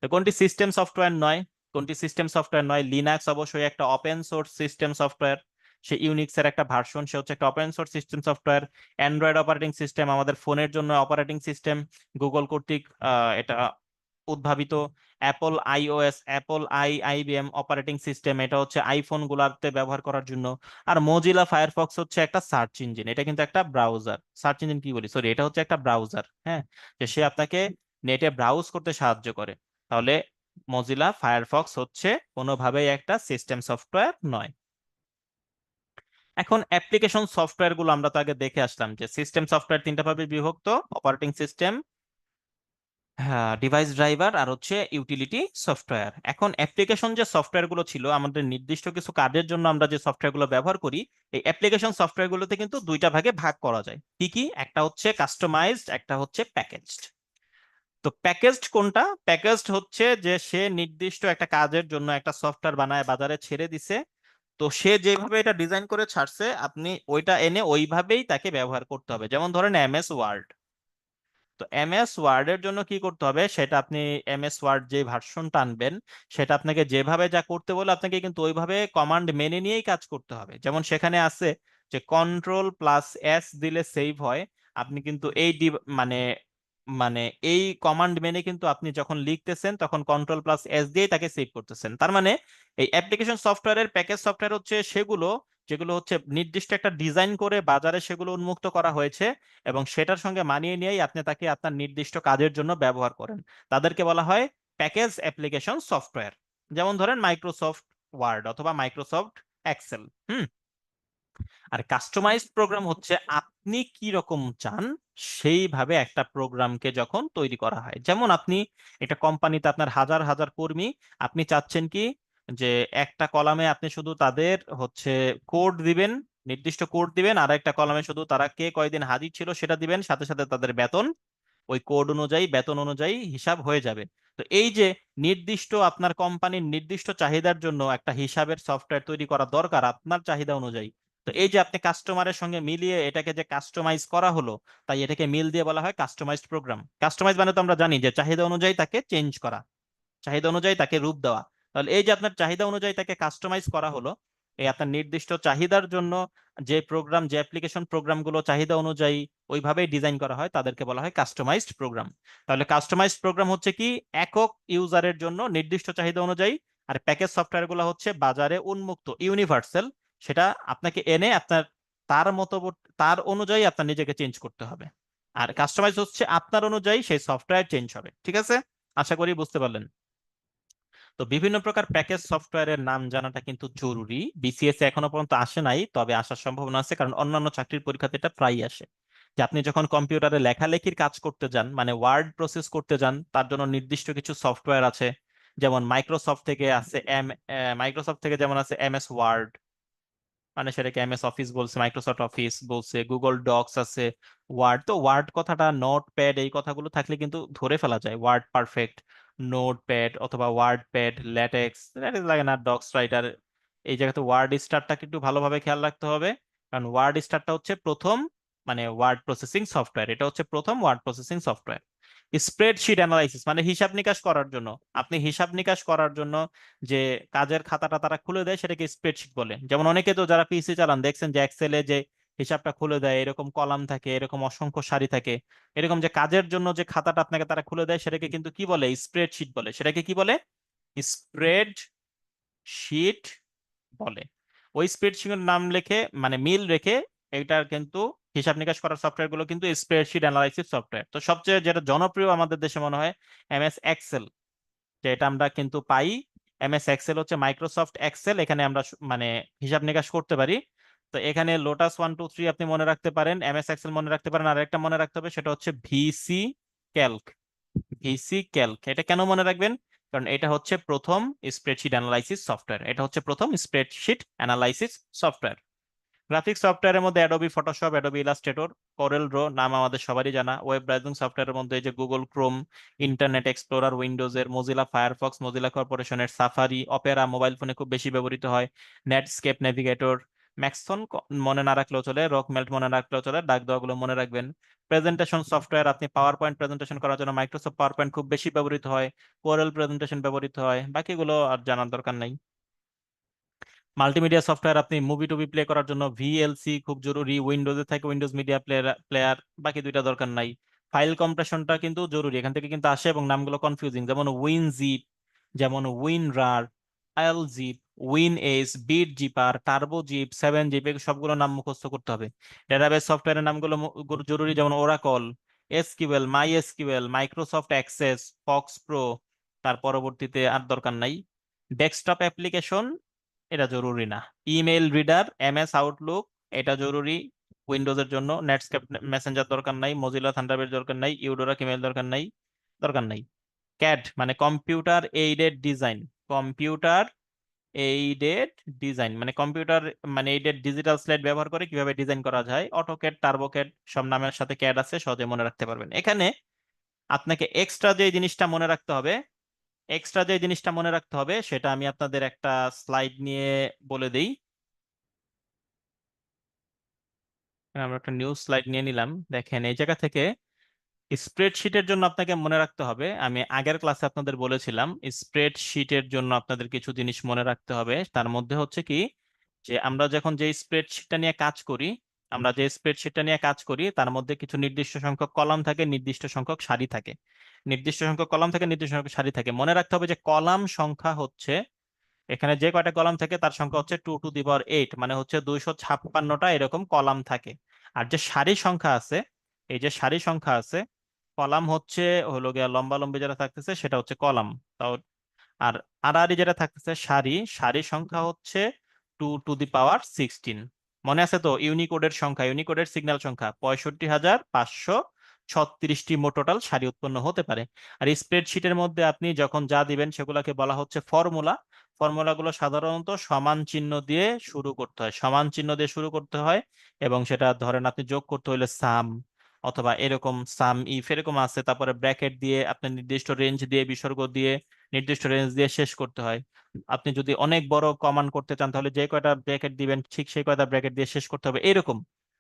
তো কোনটি সিস্টেম সফটওয়্যার নয়? কোনটি সিস্টেম সফটওয়্যার নয়? লিনাক্স অবশ্যই একটা ওপেন সোর্স সিস্টেম সফটওয়্যার। সে ইউনিক্স এর একটা ভার্সন, সে হচ্ছে একটা open source system software. Android operating system আমাদের ফোনের জন্য অপারেটিং সিস্টেম, গুগল কর্তৃক এটা উদ্ভাবিত। Apple iOS, IBM operating system, এটা হচ্ছে আইফোন গুলাতে ব্যবহার করার জন্য। আর মজিলা ফায়ারফক্স হচ্ছে একটা সার্চ ইঞ্জিন, এটা কিন্তু একটা ব্রাউজার। সার্চ ইঞ্জিন কি বলি, সরি, এটা হচ্ছে একটা ব্রাউজার। হ্যাঁ, যে সে আপনাকে নেটে ব্রাউজ করতে সাহায্য করে। তাহলে মজিলা ফায়ারফক্স হচ্ছে কোনোভাবেই একটা সিস্টেম সফটওয়্যার নয়। এখন অ্যাপ্লিকেশন সফটওয়্যার গুলো আমরা তো আগে দেখে আসলাম যে সিস্টেম সফটওয়্যার তিনটা ভাবে বিভক্ত: অপারেটিং সিস্টেম, হ্যাঁ, ডিভাইস ড্রাইভার, আর হচ্ছে ইউটিলিটি সফটওয়্যার। এখন অ্যাপ্লিকেশন যে সফটওয়্যার গুলো ছিল, আমাদের নির্দিষ্ট কিছু কাজের জন্য আমরা যে সফটওয়্যার গুলো ব্যবহার করি, এই অ্যাপ্লিকেশন সফটওয়্যার গুলোতে কিন্তু দুইটা ভাগে ভাগ করা যায়। কি কি? একটা হচ্ছে কাস্টমাইজড, একটা হচ্ছে প্যাকেজড। তো প্যাকেজড কোনটা? প্যাকেজড হচ্ছে যে সে নির্দিষ্ট একটা কাজের জন্য একটা সফটওয়্যার বানায় বাজারে ছেড়ে দিছে, তো সে যেভাবে এটা ডিজাইন করে ছাড়ছে আপনি ওইটা এনে ওইভাবেই তাকে ব্যবহার করতে হবে। যেমন ধরেন এমএস ওয়ার্ড। তো এমএস ওয়ার্ডের জন্য কি করতে হবে সেটা আপনি, এমএস ওয়ার্ড যে ভার্সনটা আনবেন সেটা আপনাকে যেভাবে যা করতে বলে আপনাকে কিন্তু ওইভাবে কমান্ড মেনে নিয়েই কাজ করতে হবে। যেমন সেখানে আছে যে কন্ট্রোল+S দিলে সেভ হয়। আপনি কিন্তু মানে মানে এই কমান্ড মেনে কিন্তু আপনি যখন লিখতেছেন তখন কন্ট্রোল+S দিয়ে তাকে সেভ করতেছেন। তার মানে এই অ্যাপ্লিকেশন সফটওয়্যারের প্যাকেজ সফটওয়্যার হচ্ছে সেগুলো যেগুলো হচ্ছে নির্দিষ্ট একটা ডিজাইন করে বাজারে সেগুলো উন্মুক্ত করা হয়েছে, এবং সেটার সঙ্গে মানিয়ে নিয়েই আপনি তাকে আপনার নির্দিষ্ট কাজের জন্য ব্যবহার করেন। তাদেরকে বলা হয় প্যাকেজ অ্যাপ্লিকেশন সফটওয়্যার। যেমন ধরেন মাইক্রোসফট ওয়ার্ড অথবা মাইক্রোসফট এক্সেল। হুম। আর কাস্টমাইজড প্রোগ্রাম হচ্ছে আপনি কি রকম চান সেইভাবে একটা প্রোগ্রামকে যখন তৈরি করা হয়। যেমন আপনি একটা কোম্পানিতে আপনার হাজার হাজার কর্মী, আপনি চাচ্ছেন কি যে একটা কলামে আপনি শুধু তাদের হচ্ছে কোড দিবেন, নির্দিষ্ট কোড দিবেন, আর একটা কলামে শুধু তারা কে কয়দিন হাজির ছিল সেটা দিবেন, সাথে সাথে তাদের বেতন ওই কোড অনুযায়ী বেতন অনুযায়ী হিসাব হয়ে যাবে। তো এই যে নির্দিষ্ট আপনার কোম্পানির নির্দিষ্ট চাহিদার জন্য একটা হিসাবের সফটওয়্যার তৈরি করা দরকার আপনার চাহিদা অনুযায়ী। তো এই যে আপনি কাস্টমারের সঙ্গে মিলিয়ে এটাকে যে কাস্টমাইজ করা হলো, তাই এটাকে মিল দিয়ে বলা হয় কাস্টমাইজড প্রোগ্রাম। কাস্টমাইজ মানে তো আমরা জানি যে চাহিদা অনুযায়ী তাকে চেঞ্জ করা, চাহিদা অনুযায়ী তাকে রূপ দেওয়া। তাহলে এই যে আপনার চাহিদা অনুযায়ী তাকে কাস্টমাইজ করা হলো, এই আপনার নির্দিষ্ট চাহিদার জন্য যে প্রোগ্রাম, যে অ্যাপ্লিকেশন প্রোগ্রামগুলো চাহিদা অনুযায়ী ওইভাবেই ডিজাইন করা হয় তাদেরকে বলা হয় কাস্টমাইজড প্রোগ্রাম। তাহলে কাস্টমাইজড প্রোগ্রাম হচ্ছে কি একক ইউজারের জন্য নির্দিষ্ট চাহিদা অনুযায়ী, আর প্যাকেজ সফটওয়্যার গুলো হচ্ছে বাজারে উন্মুক্ত ইউনিভার্সাল, সেটা আপনাকে এনে আপনার তার মতো তার অনুযায়ী আপনার নিজেকে চেঞ্জ করতে হবে। আর কাস্টমাইজ হচ্ছে আপনার অনুযায়ী সেই সফটওয়্যার চেঞ্জ হবে। ঠিক আছে, আশা করি বুঝতে পারলেন। তো বিভিন্ন প্রকার প্যাকেজ সফটওয়্যারের নাম জানাটা কিন্তু জরুরি। বিসিএস এখনো পর্যন্ত আসে নাই, তবে আসার সম্ভাবনা আছে, কারণ অন্যান্য চাকরির পরীক্ষাতে এটা প্রায়ই আসে। যে আপনি যখন কম্পিউটারে লেখালেখির কাজ করতে যান, মানে ওয়ার্ড প্রসেস করতে যান, তার জন্য নির্দিষ্ট কিছু সফটওয়্যার আছে। যেমন মাইক্রোসফট থেকে যেমন আছে এমএস ওয়ার্ড, মানে সেটাকে এমএস অফিস বলছে, মাইক্রোসফট অফিস বলছে, গুগল ডকস আছে। ওয়ার্ড, তো ওয়ার্ড কথাটা, নোট প্যাড, এই কথাগুলো থাকলে কিন্তু ধরে ফেলা যায়। ওয়ার্ড পারফেক্ট, নোট প্যাড অথবা ওয়ার্ড প্যাড, ল্যাটেক্স, ল্যাটেক্স লাগে না, ডক্স রাইটার। এই জায়গাতে ওয়ার্ড স্টারটাকে একটু ভালোভাবে খেয়াল রাখতে হবে, কারণ ওয়ার্ড স্টারটা হচ্ছে প্রথম, মানে ওয়ার্ড প্রসেসিং সফটওয়্যার, এটা হচ্ছে প্রথম word processing software. Spreadsheet analysis মানে হিসাব নিকাশ করার জন্য, আপনি হিসাব নিকাশ করার জন্য যে কাজের খাতাটা তারা খুলে দেয় সেটাকে স্প্রেডশিট বলে। যেমন অনেকে তো যারা পিসি চালান দেখছেন যে এক্সেলে যে হিসাবটা খুলে দেয়, এরকম কলাম থাকে, এরকম অসংখ্য সারি থাকে, এরকম যে কাজের জন্য যে খাতাটা আপনাকে তারা খুলে দেয় সেটাকে কিন্তু কি বলে? স্প্রেডশিট বলে। সেটাকে কি বলে? স্প্রেড শিট বলে। ওই স্প্রেডশিটের নাম লেখে, মানে মিল রেখে, এটার কিন্তু হিসাব নিকাশ করার সফটওয়্যার গুলো কিন্তু স্প্রেডশিট অ্যানালাইসিস সফটওয়্যার। তো সবচেয়ে যেটা জনপ্রিয় আমাদের দেশে মনে হয় এমএস এক্সেল, যেটা আমরা কিন্তু পাই। এমএস এক্সেল হচ্ছে মাইক্রোসফট এক্সেল, এখানে আমরা মানে হিসাব নিকাশ করতে পারি। তো এখানে লোটাস 1 2 3 আপনি মনে রাখতে পারেন, এমএস এক্সেল মনে রাখতে পারেন, আর একটা মনে রাখতে হবে সেটা হচ্ছে ভিসি ক্যালক। ভিসি ক্যালক এটা কেন মনে রাখবেন? কারণ এটা হচ্ছে প্রথম স্প্রেডশিট অ্যানালাইসিস সফটওয়্যার, এটা হচ্ছে প্রথম স্প্রেডশিট অ্যানালাইসিস সফটওয়্যার। গ্রাফিক্স সফটওয়্যারের মধ্যে Adobe Photoshop, Adobe Illustrator, Corel draw নাম আমাদের সবারই জানা। ওয়েব ব্রাউজিং সফটওয়্যারের মধ্যে এই যে গুগল ক্রোম, ইন্টারনেট এক্সপ্লোরার উইন্ডোজের, মোজিলা ফায়ারফক্স, মোজিলা কর্পোরেশনের সাফারি, অপেরা মোবাইল ফোনে খুব বেশি ব্যবহৃত হয়, নেটস্কেপ নেভিগেটর, ম্যাক্সন মনে না রাখলেও চলে, রকমেল্ট মনে না রাখলেও চলে, ডাক দেওয়াগুলো মনে রাখবেন। প্রেজেন্টেশন সফটওয়্যার, আপনি পাওয়ার পয়েন্ট প্রেজেন্টেশন করার জন্য মাইক্রোসফট পাওয়ার পয়েন্ট খুব বেশি ব্যবহৃত হয়, কোরেল প্রেজেন্টেশন ব্যবহৃত হয়, বাকিগুলো আর জানার দরকার নাই। মাল্টিমিডিয়া সফটওয়্যার, আপনি মুভি টুভি প্লে করার জন্য ভিএলসি খুব জরুরি, উইন্ডোজে থাকে উইন্ডোজ মিডিয়া প্লেয়ার প্লেয়ার, বাকি দুইটা দরকার নাই। ফাইল কম্প্রেশনটা কিন্তু জরুরি, এখান থেকে কিন্তু আসে এবং নামগুলো কনফিউজিং, যেমন উইনজিপ, যেমন উইনরার, আইএলজিপ, WinAce, BitZipper, Turbo Zip, 7 Zip, সবগুলো নাম মুখস্থ করতে হবে। ডেটাবেস সফটওয়্যারের নামগুলো জরুরি, যেমন Oracle, SQL, MySQL, Microsoft Access, FoxPro, তার পরবর্তীতে আর দরকার নাই। ডেস্কটপ অ্যাপ্লিকেশন, এটা জরুরি না। ইমেল রিডার, এমএস আউটলুক, এটা জরুরি উইন্ডোজের জন্য। নেটস্কেপ মেসেঞ্জার দরকার নাই, মজিলা থান্ডারবার্ড দরকার নাই, ইউডোরা ইমেল দরকার নাই, দরকার নাই। ক্যাড মানে computer aided design, computer aided design মানে কম্পিউটার মানে এইডেড ডিজিটাল স্লাইড ব্যবহার করে কিভাবে ডিজাইন করা যায়। অটোক্যাড, টার্বোক্যাড সব নামের সাথে ক্যাড আছে, সহজে মনে রাখতে পারবেন। এখানে আপনাকে এক্সট্রা যে জিনিসটা মনে রাখতে হবে সেটা আমি আপনাদের একটা স্লাইড নিয়ে বলে দেই। আমরা একটা নিউ স্লাইড নিয়ে নিলাম। দেখেন এই জায়গা থেকে স্প্রেডশিটের জন্য আপনাকে মনে রাখতে হবে, আমি আগের ক্লাসে আপনাদের বলেছিলাম স্প্রেডশিটের জন্য আপনাদের কিছু জিনিস মনে রাখতে হবে। তার মধ্যে হচ্ছে কি, যে আমরা যখন যে স্প্রেডশিটটা নিয়ে কাজ করি, তার মধ্যে কিছু নির্দিষ্ট সংখ্যক কলাম থাকে, নির্দিষ্ট সংখ্যক সারি থাকে। মনে রাখতে হবে যে কলাম সংখ্যা হচ্ছে, এখানে যে কয়টা কলাম থাকে তার সংখ্যা হচ্ছে 2 টু দি পাওয়ার 8, মানে হচ্ছে 256টা এরকম কলাম থাকে। আর যে সারি সংখ্যা আছে, এই যে সারি সংখ্যা আছে, কলাম হচ্ছে হলো গিয়া লম্বা লম্বি যেটা থাকতেছে সেটা হচ্ছে কলাম। তাও আর আড়াআড়ি যেটা থাকতেছে সারি, সারি সংখ্যা হচ্ছে 2 টু দি পাওয়ার 16। মনে আছে তো? ইউনিকোডের সংখ্যা, ইউনিকোডের সিগন্যাল সংখ্যা 65,536টি মোট টোটাল সারি উৎপন্ন হতে পারে। আর স্প্রেডশিটের মধ্যে আপনি যখন যা দিবেন সেগুলোকে বলা হচ্ছে ফর্মুলা। ফর্মুলাগুলো সাধারণত সমান চিহ্ন দিয়ে শুরু করতে হয়, এবং সেটা ধরেন আপনি যোগ করতে হলে সাম, অথবা এরকম সাম ইফ এরকম আছে, তারপরে ব্র্যাকেট দিয়ে আপনি নির্দিষ্ট রেঞ্জ দিয়ে বিসর্গ দিয়ে নির্দিষ্ট রেঞ্জ দিয়ে শেষ করতে হয়। আপনি যদি অনেক বড় কমান্ড করতে চান তাহলে যে কয়টা ব্র্যাকেট দিবেন ঠিক সেই কয়টা ব্র্যাকেট দিয়ে শেষ করতে হবে এরকম।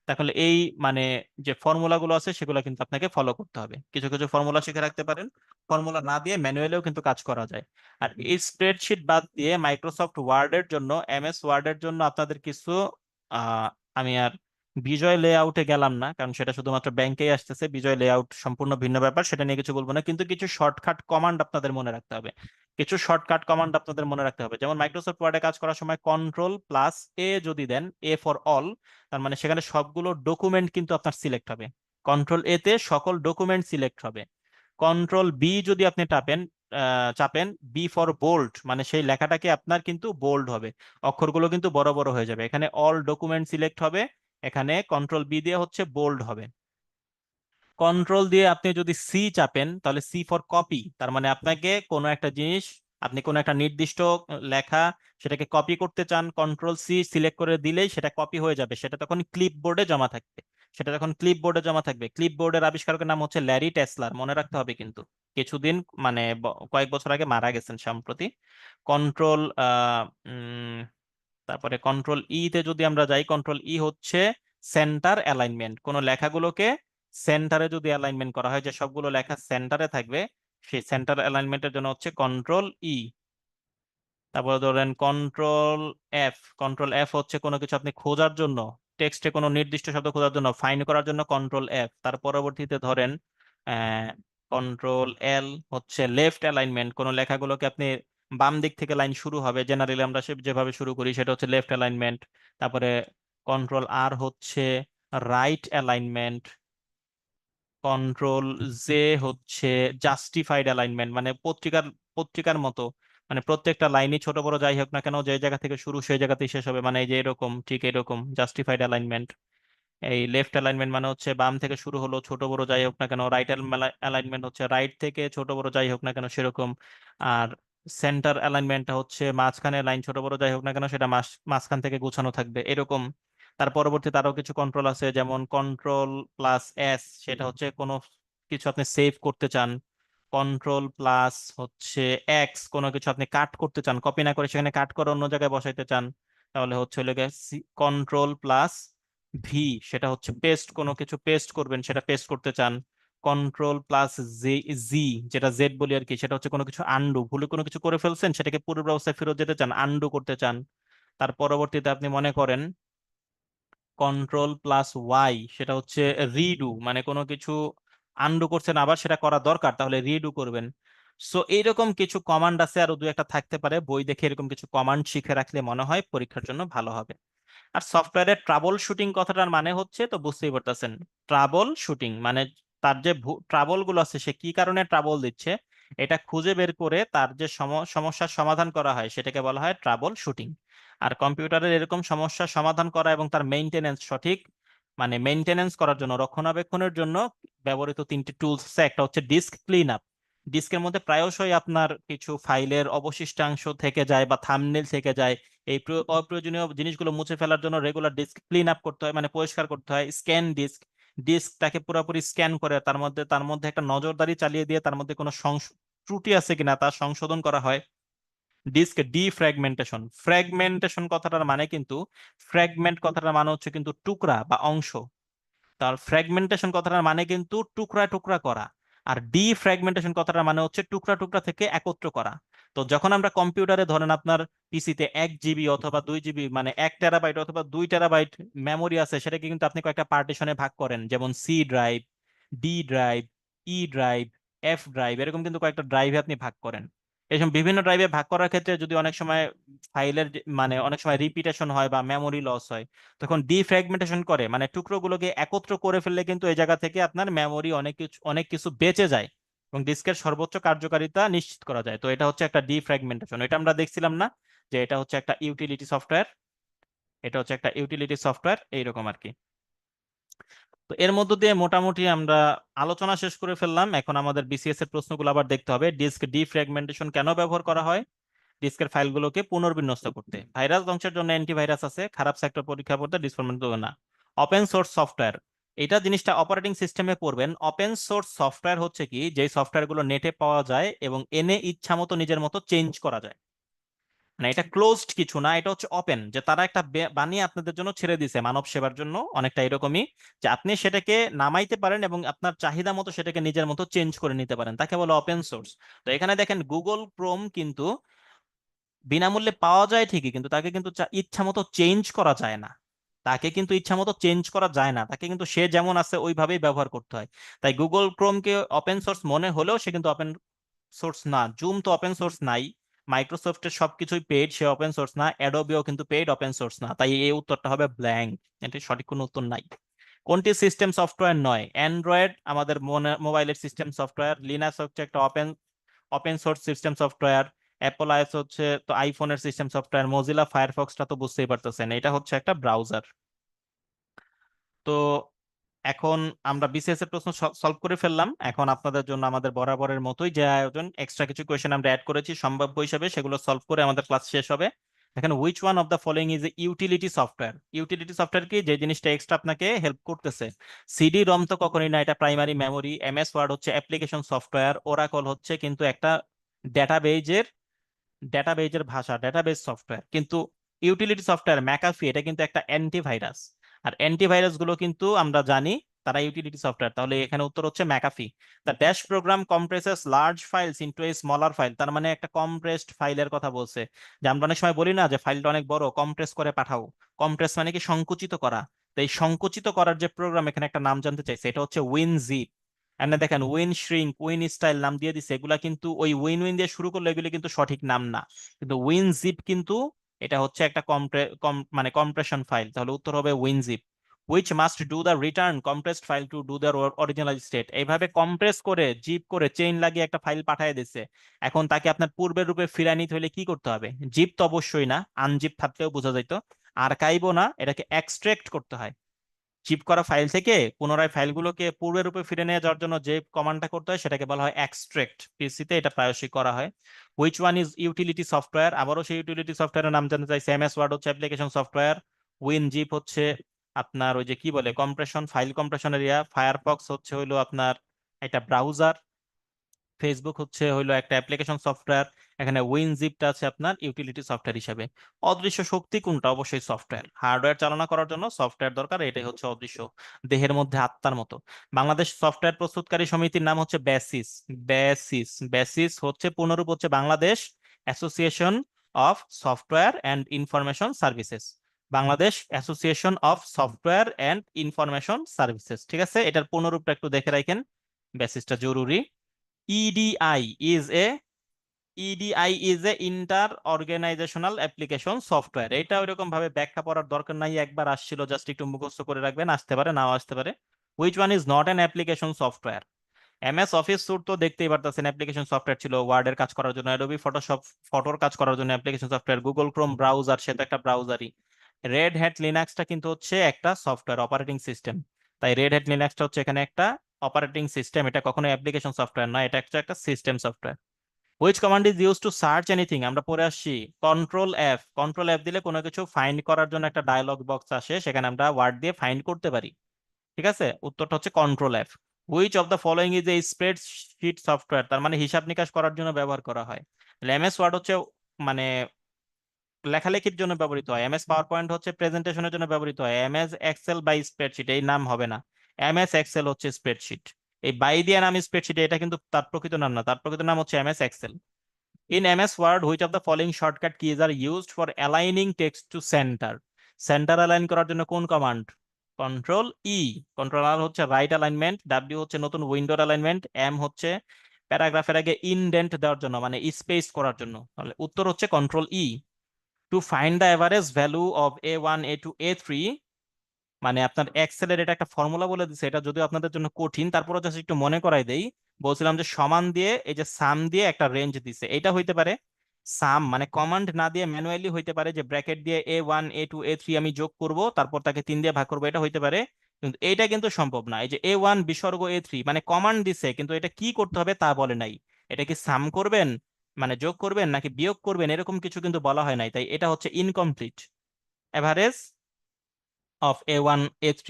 তাহলে এই মানে যে ফর্মুলা গুলো আছে সেগুলো কিন্তু আপনাকে ফলো করতে হবে। কিছু কিছু ফর্মুলা শিখে রাখতে পারেন, ফর্মুলা না দিয়ে ম্যানুয়ালিও কিন্তু কাজ করা যায়। আর এই স্প্রেডশিট বাদ দিয়ে মাইক্রোসফট ওয়ার্ডের জন্য, এমএস ওয়ার্ডের জন্য আপনাদের কিছু আমি আর বিজয় লেআউটে গেলাম না, কারণ সেটা শুধুমাত্র ব্যাংকেই আসতেছে। বিজয় লেআউট সম্পূর্ণ ভিন্ন ব্যাপার, সেটা নিয়ে কিছু বলবো না। কিন্তু কিছু শর্টকাট কমান্ড আপনাদের মনে রাখতে হবে, যেমন মাইক্রোসফট ওয়ার্ডে কাজ করার সময় কন্ট্রোল+A যদি দেন, এ ফর অল, তার মানে সেখানে সবগুলো ডকুমেন্ট কিন্তু আপনার সিলেক্ট হবে। কন্ট্রোল তে সকল ডকুমেন্ট সিলেক্ট হবে। কন্ট্রোল B যদি আপনি চাপেন, বি ফর বোল্ড, মানে সেই লেখাটাকে আপনার কিন্তু বোল্ড হবে, অক্ষরগুলো কিন্তু বড় বড় হয়ে যাবে। এখানে অল ডকুমেন্ট সিলেক্ট হবে, এখানে কন্ট্রোল B দিয়ে হচ্ছে বোল্ড হবে। কন্ট্রোল দিয়ে আপনি যদি সি চাপেন তাহলে সি ফর কপি, তার মানে আপনাকে কোনো একটা জিনিস, আপনি কোনো একটা নির্দিষ্ট লেখা সেটাকে কপি করতে চান, কন্ট্রোল C সিলেক্ট করে দিলেই সেটা কপি হয়ে যাবে। ক্লিপবোর্ডের আবিষ্কারকের নাম হচ্ছে ল্যারি টেসলার, মনে রাখতে হবে কিন্তু। কিছুদিন মানে কয়েক বছর আগে মারা গেছেন সম্প্রতি। কন্ট্রোল তারপরে কন্ট্রোল তে যদি আমরা যাই, কন্ট্রোল হচ্ছে সেন্টার অ্যালাইনমেন্ট। কোন লেখাগুলোকে সেন্টারে যদি অ্যালাইনমেন্ট করা হয়, যে সবগুলো লেখা সেন্টারে থাকবে, সেই সেন্টার অ্যালাইনমেন্টের জন্য হচ্ছে কন্ট্রোল E। তারপরে ধরেন কন্ট্রোল এফ হচ্ছে কোনো কিছু আপনি খোঁজার জন্য, টেক্সটে কোনো নির্দিষ্ট শব্দ খোঁজার জন্য, ফাইন্ড করার জন্য কন্ট্রোল F। তার পরবর্তীতে ধরেন কন্ট্রোল L হচ্ছে লেফট অ্যালাইনমেন্ট, কোনো লেখাগুলোকে আপনি বাম দিক থেকে লাইন শুরু হবে, জেনারেলি আমরা যেভাবে শুরু করি সেটা হচ্ছে লেফট অ্যালাইনমেন্ট। তারপরে কন্ট্রোল R হচ্ছে রাইট অ্যালাইনমেন্ট। কন্ট্রোল J হচ্ছে জাস্টিফাইড অ্যালাইনমেন্ট, মানে পত্রিকার পত্রিকার মতো, মানে প্রত্যেকটা লাইনই ছোট বড় যাই হোক না কেন, যে জায়গা থেকে শুরু সেই জায়গাতেই শেষ হবে, মানে এই যে এরকম, ঠিক এরকম জাস্টিফাইড অ্যালাইনমেন্ট। এই লেফট অ্যালাইনমেন্ট মানে হচ্ছে বাম থেকে শুরু হলো, ছোট বড় যাই হোক না কেন। রাইট অ্যালাইনমেন্ট হচ্ছে রাইট থেকে ছোট বড় যাই হোক না কেন সেরকম। আর সেন্টার অ্যালাইনমেন্টটা হচ্ছে মাঝখানে লাইন ছোট বড় যাই হোক না কেন সেটা মাঝখান থেকে গোছানো থাকবে এরকম। তার পরবর্তীতে আরো কিছু কন্ট্রোল আছে, যেমন কন্ট্রোল+S, সেটা হচ্ছে কোনো কিছু আপনি সেভ করতে চান। কন্ট্রোল+X, কোনো কিছু আপনি কাট করতে চান, কপি না করে সেখানে কাট করে অন্য জায়গায় বসাইতে চান, তাহলে হচ্ছে কন্ট্রোল+V, সেটা হচ্ছে পেস্ট, কোনো কিছু পেস্ট করবেন সেটা পেস্ট করতে চান। কন্ট্রোল+Z, যেটা জেড বলি আর কি, সেটা হচ্ছে কোনো কিছু আন্ডু, ভুলে কোনো কিছু করে ফেলছেন সেটাকে পূর্ব অবস্থায় ফেরত যেতে চান, আন্ডু করতে চান। তার পরবর্তীতে আপনি মনে করেন কন্ট্রোল+Y, সেটা হচ্ছে রিডু, মানে কোনো কিছু আন্ডু করছেন আবার সেটা করা দরকার, তাহলে রিডু করবেন। সো এইরকম কিছু কমান্ড আছে, আরো দু একটা থাকতে পারে, বই দেখে এরকম কিছু কমান্ড শিখে রাখলে মনে হয় পরীক্ষার জন্য ভালো হবে। আর সফটওয়্যারের ট্রাবল শুটিং কথাটার মানে হচ্ছে তো বুঝতেই পারতেছেন, ট্রাবল শুটিং মানে তার যে ট্রাবল গুলো আছে, সে কি কারণে ট্রাবল দিচ্ছে এটা খুঁজে বের করে তার যে সমস্যার সমাধান করা হয় সেটাকে বলা হয় ট্রাবল শুটিং। আর কম্পিউটারের এরকম সমস্যার সমাধান করা এবং তার মেইনটেনেন্স সঠিক মানে মেইনটেনেন্স করার জন্য, রক্ষণাবেক্ষণের জন্য ব্যবহৃত তিনটি টুলস আছে। একটা হচ্ছে ডিস্ক ক্লিন আপ। ডিস্কের মধ্যে প্রায়শই আপনার কিছু ফাইলের অবশিষ্টাংশ থেকে যায় বা থাম্বনেল থেকে যায়। এই অপ্রয়োজনীয় জিনিসগুলো মুছে ফেলার জন্য রেগুলার ডিস্ক ক্লিন আপ করতে হয়, মানে পরিষ্কার করতে হয়। স্ক্যান ডিস্ক, ডিস্কটাকে পুরোপুরি স্ক্যান করে তার মধ্যে একটা নজরদারি চালিয়ে দিয়ে তার মধ্যে কোনো ত্রুটি আছে কিনা তা সংশোধন করা হয়। ডিস্ক ডিফ্র্যাগমেন্টেশন, ফ্র্যাগমেন্টেশন কথাটার মানে কিন্তু, ফ্র্যাগমেন্ট কথাটার মানে হচ্ছে কিন্তু টুকরা বা অংশ। তার ফ্র্যাগমেন্টেশন কথাটার মানে কিন্তু টুকরা টুকরা করা। আর ডিফ্র্যাগমেন্টেশন কথাটার মানে হচ্ছে টুকরা টুকরা থেকে একত্র করা। তো যখন আমরা কম্পিউটারে ধরেন আপনার পিসিতে 1 জিবি অথবা 2 জিবি মানে 1 টেরাবাইট অথবা 2 টেরাবাইট মেমোরি আছে, সেটাকে কিন্তু আপনি কয়েকটা পার্টিশনে ভাগ করেন, যেমন C drive, D drive, E drive, F drive, এরকম কিন্তু কয়েকটা ড্রাইভে আপনি ভাগ করেন। এরকম বিভিন্ন ড্রাইভে ভাগ করার ক্ষেত্রে যদি অনেক সময় মানে অনেক সময় রিপিটেশন হয় বা মেমোরি লস হয়, তখন ডিফ্র্যাগমেন্টেশন করে মানে টুকরোগুলোকে একত্র করে ফেললে কিন্তু এই জায়গা থেকে আপনার মেমোরি অনেক কিছু বেঁচে যায় এবং ডিস্কের সর্বোচ্চ কার্যকারিতা নিশ্চিত করা যায়। তো এটা হচ্ছে একটা ডিফ্র্যাগমেন্টেশন। এটা আমরা দেখছিলাম না যে এটা হচ্ছে একটা ইউটিলিটি সফটওয়্যার, এটা হচ্ছে একটা ইউটিলিটি সফটওয়্যার এইরকম আর কি। তো এর মধ্য দিয়ে মোটামুটি আমরা আলোচনা শেষ করে ফেললাম। এখন আমাদের বিসিএস এর প্রশ্নগুলো আবার দেখতে হবে। ডিস্ক ডিফ্র্যাগমেন্টেশন কেন ব্যবহার করা হয়? ডিস্কের ফাইলগুলোকে পুনর্বিন্যস্ত করতে। ভাইরাস ধ্বংসের জন্য অ্যান্টিভাইরাস আছে, খারাপ সেক্টর পরীক্ষা করতে, ডিসফরমেন্ট না। ওপেন সোর্স সফটওয়্যার, এটা জিনিসটা অপারেটিং সিস্টেমে পড়বেন। ওপেন সোর্স সফটওয়্যার হচ্ছে কি, যেই সফটওয়্যারগুলো নেটে পাওয়া যায় এবং এনে ইচ্ছা মতো নিজের মতো চেঞ্জ করা যায়। মানে এটা ক্লোজড কিছু না, এটা হচ্ছে ওপেন, যে তারা একটা বানিয়ে আপনাদের জন্য ছেড়ে দিছে মানব সেবার জন্য, অনেকটা এরকমই যে আপনি সেটাকে নামাইতে পারেন এবং আপনার চাহিদা মতো সেটাকে নিজের মতো চেঞ্জ করে নিতে পারেন, তাকে বলে ওপেন সোর্স। তো এখানে দেখেন গুগল ক্রোম কিন্তু বিনামূল্যে পাওয়া যায় ঠিকই, কিন্তু তাকে কিন্তু ইচ্ছা মতো চেঞ্জ করা যায় না। তাকে কিন্তু ইচ্ছা মতো চেঞ্জ করা যায় না, তাকে কিন্তু সে যেমন আছে ওইভাবেই ব্যবহার করতে হয়। তাই গুগল ক্রোমকে ওপেন সোর্স মনে হলেও সে কিন্তু ওপেন সোর্স না। জুম তো ওপেন সোর্স নাই, মাইক্রোসফটের সবকিছুই পেইড, সে ওপেন সোর্স না। অ্যাডোবিও কিন্তু পেইড, ওপেন সোর্স না। তাই এই উত্তরটা হবে ব্ল্যাঙ্ক, এটি সঠিক কোনো উত্তর নাই। কোনটি সিস্টেম সফটওয়্যার নয়? অ্যান্ড্রয়েড আমাদের মোবাইলের সিস্টেম সফটওয়্যার, লিনাক্স হচ্ছে একটা open open source system software, Apple iOS হচ্ছে তো আইফোনের সিস্টেম সফটওয়্যার, মজিলা ফায়ারফক্সটা তো বুঝতেই পারতেছেন এটা হচ্ছে একটা ব্রাউজার। তো এখন আমরা বিসিএস এর প্রশ্ন সলভ করে ফেললাম। এখন আপনাদের জন্য আমাদের বরাবরের মতোই যে আয়োজন, এক্সট্রা কিছু কোয়েশ্চেন আমরা অ্যাড করেছি সম্ভাব্য হিসাবে, সেগুলো সলভ করে আমাদের ক্লাস শেষ হবে। এখন which one of the following is a utility software? Utility software কি, যে জিনিসটা এক্সট্রা আপনাকে হেল্প করতেছে। সিডি রম তো কখনোই না, এটা প্রাইমারি মেমোরি। এমএস ওয়ার্ড হচ্ছে অ্যাপ্লিকেশন সফটওয়্যার। ওরাকল হচ্ছে কিন্তু একটা ডেটাবেজের ডেটাবেজের ভাষা, ডেটাবেজ সফটওয়্যার। কিন্তু ইউটিলিটি সফটওয়্যার ম্যাকাফি এটা কিন্তু একটা অ্যান্টিভাইরাস। আর অ্যান্টিভাইরাস গুলো কিন্তু আমরা জানি তারা ইউটিলিটি সফটওয়্যার। তাহলে এখানে উত্তর হচ্ছে McAfee. The dash program compresses large files into a smaller file, তার মানে একটা কম্প্রেসড ফাইলের কথা বলছে। যে আমরা অনেক সময় বলি না যে ফাইলটা অনেক বড়, কম্প্রেস করে পাঠাও। কম্প্রেস মানে কি সংকুচিত করা। তো এই সংকুচিত করার যে প্রোগ্রাম, এখানে একটা নাম জানতে চাইছে, এটা হচ্ছে উইনজিপ। এখানে দেখেন উইন শ্রিঙ্ক, উইন স্টাইল নাম দিয়ে দিছে, এগুলা কিন্তু ওই উইন উইন দিয়ে শুরু করলে এগুলো কিন্তু সঠিক নাম না। কিন্তু উইন জিপ কিন্তু এটা হচ্ছে একটা মানে কম্প্রেশন ফাইল। তাহলে উত্তর হবে WinZip. Which must do the return compressed file to do the original state, এইভাবে কম্প্রেস করে জিপ করে চেইন লাগিয়ে একটা ফাইল পাঠিয়ে দিচ্ছে। এখন তাকে আপনার পূর্বের রূপে ফিরিয়ে নিতে হলে কি করতে হবে? জিপ তো অবশ্যই না, আনজিপ থাকলেও বোঝা যাইতো। আর্কাইভও না, এটাকে এক্সট্রাক্ট করতে হয়। চিপ করা ফাইল থেকে পুনরায় ফাইলগুলোকে পূর্বের রূপে ফিরে নিয়ে যাওয়ার জন্য যে কমান্ডটা করতে হয় সেটাকে বলা হয় এক্সট্রাক্ট। পিসিতে এটা প্রায়শই করা হয়। Which one is utility software? আবারও সেই ইউটিলিটি সফটওয়্যারের নাম জানতে চাই। এমএস ওয়ার্ড হচ্ছে অ্যাপ্লিকেশন সফটওয়্যার। উইন জিপ হচ্ছে আপনার ওই যে কি বলে compression, file compression area. Firefox হচ্ছে হইলো আপনার একটা ব্রাউজার। ফেসবুক হচ্ছে হইলো একটা অ্যাপ্লিকেশন সফটওয়্যার। এখানে উইনজিপটা আছে আপনার ইউটিলিটি সফটওয়্যার হিসেবে। অদৃশ্য শক্তি কোনটা? অবশ্যই সফটওয়্যার। হার্ডওয়্যার চালনা করার জন্য সফটওয়্যার দরকার, এটাই হচ্ছে অদৃশ্য, দেহের মধ্যে আত্মার মতো। বাংলাদেশ সফটওয়্যার প্রস্তুতকারী সমিতির নাম হচ্ছে ব্যাসিস। ব্যাসিস হচ্ছে পূর্ণরূপ হচ্ছে Bangladesh association of software and information services. Bangladesh association of software and information services, ঠিক আছে? এটার পূর্ণরূপটা একটু দেখে রাখেন, ব্যাসিসটা জরুরি। EDI is a EDI is a inter organisational application software. এটা ওইরকম ভাবে ব্যাখ্যা পড়ার দরকার নাই, একবার আসছিল, জাস্ট একটু মুখস্থ করে রাখবেন, আসতে পারে নাও আসতে পারে। Which one is not an application software? MS office suite তো দেখতেই পারতেছেন অ্যাপ্লিকেশন সফটওয়্যার ছিল, ওয়ার্ডের কাজ করার জন্য, অ্যাডোবি ফটোশপ ফটোর কাজ করার জন্য application software, Google Chrome browser সে তো একটা ব্রাউজারই। রেড হ্যাট লিনাক্সটা কিন্তু হচ্ছে একটা সফটওয়্যার অপারেটিং সিস্টেম। তাই রেড হ্যাট লিনাক্সটা হচ্ছে এখানে একটা অপারেটিং সিস্টেম, এটা কখনো অ্যাপ্লিকেশন সফটওয়্যার নয়, এটা হচ্ছে একটা system software. Which command is use to search anything, আমরা পড়ে আসছি। কন্ট্রোল এফ দিলে কোনো কিছু ফাইন্ড করার জন্য একটা ডায়লগ বক্স আসে, সেখানে আমরা ওয়ার্ড দিয়ে ফাইন্ড করতে পারি। ঠিক আছে, উত্তরটা হচ্ছে control F. Which of the following is a spreadsheet software, তার মানে হিসাব নিকাশ করার জন্য ব্যবহার করা হয়। এমএস ওয়ার্ড হচ্ছে মানে লেখালেখির জন্য ব্যবহৃত হয়, এমএস পাওয়ার পয়েন্ট হচ্ছে প্রেজেন্টেশনের জন্য ব্যবহৃত হয়, এমএস এক্সেল বাই স্প্রেডশিট এই নাম হবে না, এমএস এক্সেল হচ্ছে স্প্রেডশিট। এই বাই দিয়ে নাম স্প্রেডশিট, এটা কিন্তু তার প্রকৃত নাম না, তার প্রকৃত নাম হচ্ছে MS Excel. In MS Word, which of the following shortcut keys are used for aligning text to center? Centre align করার জন্য কোন কমান্ড? কন্ট্রোল ই। কন্ট্রোল আর হচ্ছে রাইট অ্যালাইনমেন্ট, ডাব্লিউ হচ্ছে নতুন উইন্ডোর অ্যালাইনমেন্ট, এম হচ্ছে প্যারাগ্রাফের আগে ইনডেন্ট দেওয়ার জন্য মানে স্পেস করার জন্য। তাহলে উত্তর হচ্ছে control E. To find the average value of A1 A2 A3, মানে আপনার এক্সেলের এটা একটা ফর্মুলা বলে দিছে, এটা যদিও আপনাদের জন্য কঠিন, তারপরে জাস্ট একটু মনে করাই দেই। বলছিলাম যে সমান দিয়ে এই যে সাম দিয়ে একটা রেঞ্জ দিছে, এটা হইতে পারে সাম মানে কমান্ড না দিয়ে ম্যানুয়ালি হইতে পারে, যে ব্র্যাকেট দিয়ে A1 A2 A3 আমি যোগ করব, তারপর তাকে 3 দিয়ে ভাগ করবো, এটা হইতে পারে। কিন্তু এইটা কিন্তু সম্ভব না। এই যে A1 বিসর্গ A3 মানে কমান্ড দিছে, কিন্তু এটা কি করতে হবে তা বলে নাই। এটা কি সাম করবেন মানে যোগ করবেন নাকি বিয়োগ করবেন, এরকম কিছু কিন্তু বলা হয় নাই, তাই এটা হচ্ছে incomplete. Average of A1 A3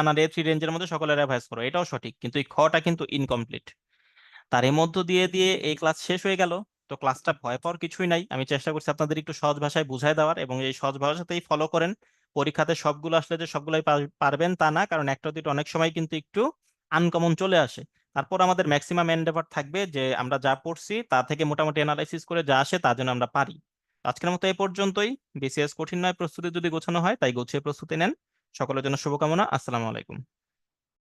R A3 রেঞ্জের মধ্যে সকলের অ্যাভারেজ করো, এটাও সঠিক, কিন্তু এই খটা কিন্তু ইনকমপ্লিট। তার এই মধ্য দিয়ে দিয়ে এই ক্লাস শেষ হয়ে গেল। তো ক্লাসটা ভয় পাওয়ার কিছুই নাই, আমি চেষ্টা করছি আপনাদের একটু সহজ ভাষায় বুঝাই দেওয়ার, এবং এই সহজ ভাষাতেই ফলো করেন। পরীক্ষাতে সবগুলো আসলে যে সবগুলাই পারবেন তা না, কারণ একটা দুটো অনেক সময় কিন্তু একটু আনকমন চলে আসে। তারপর আমাদের ম্যাক্সিমাম এন্ডেভার থাকবে যে আমরা যা পড়ছি তা থেকে মোটামুটি অ্যানালাইসিস করে যা আসে তা যেন আমরা পারি। আজকের মতো এই পর্যন্তই। বিসিএস কঠিন নয়, প্রস্তুতি যদি গোছানো হয় তাই গুছিয়ে প্রস্তুতি নেন। সকলের জন্য শুভকামনা। আসসালামু আলাইকুম।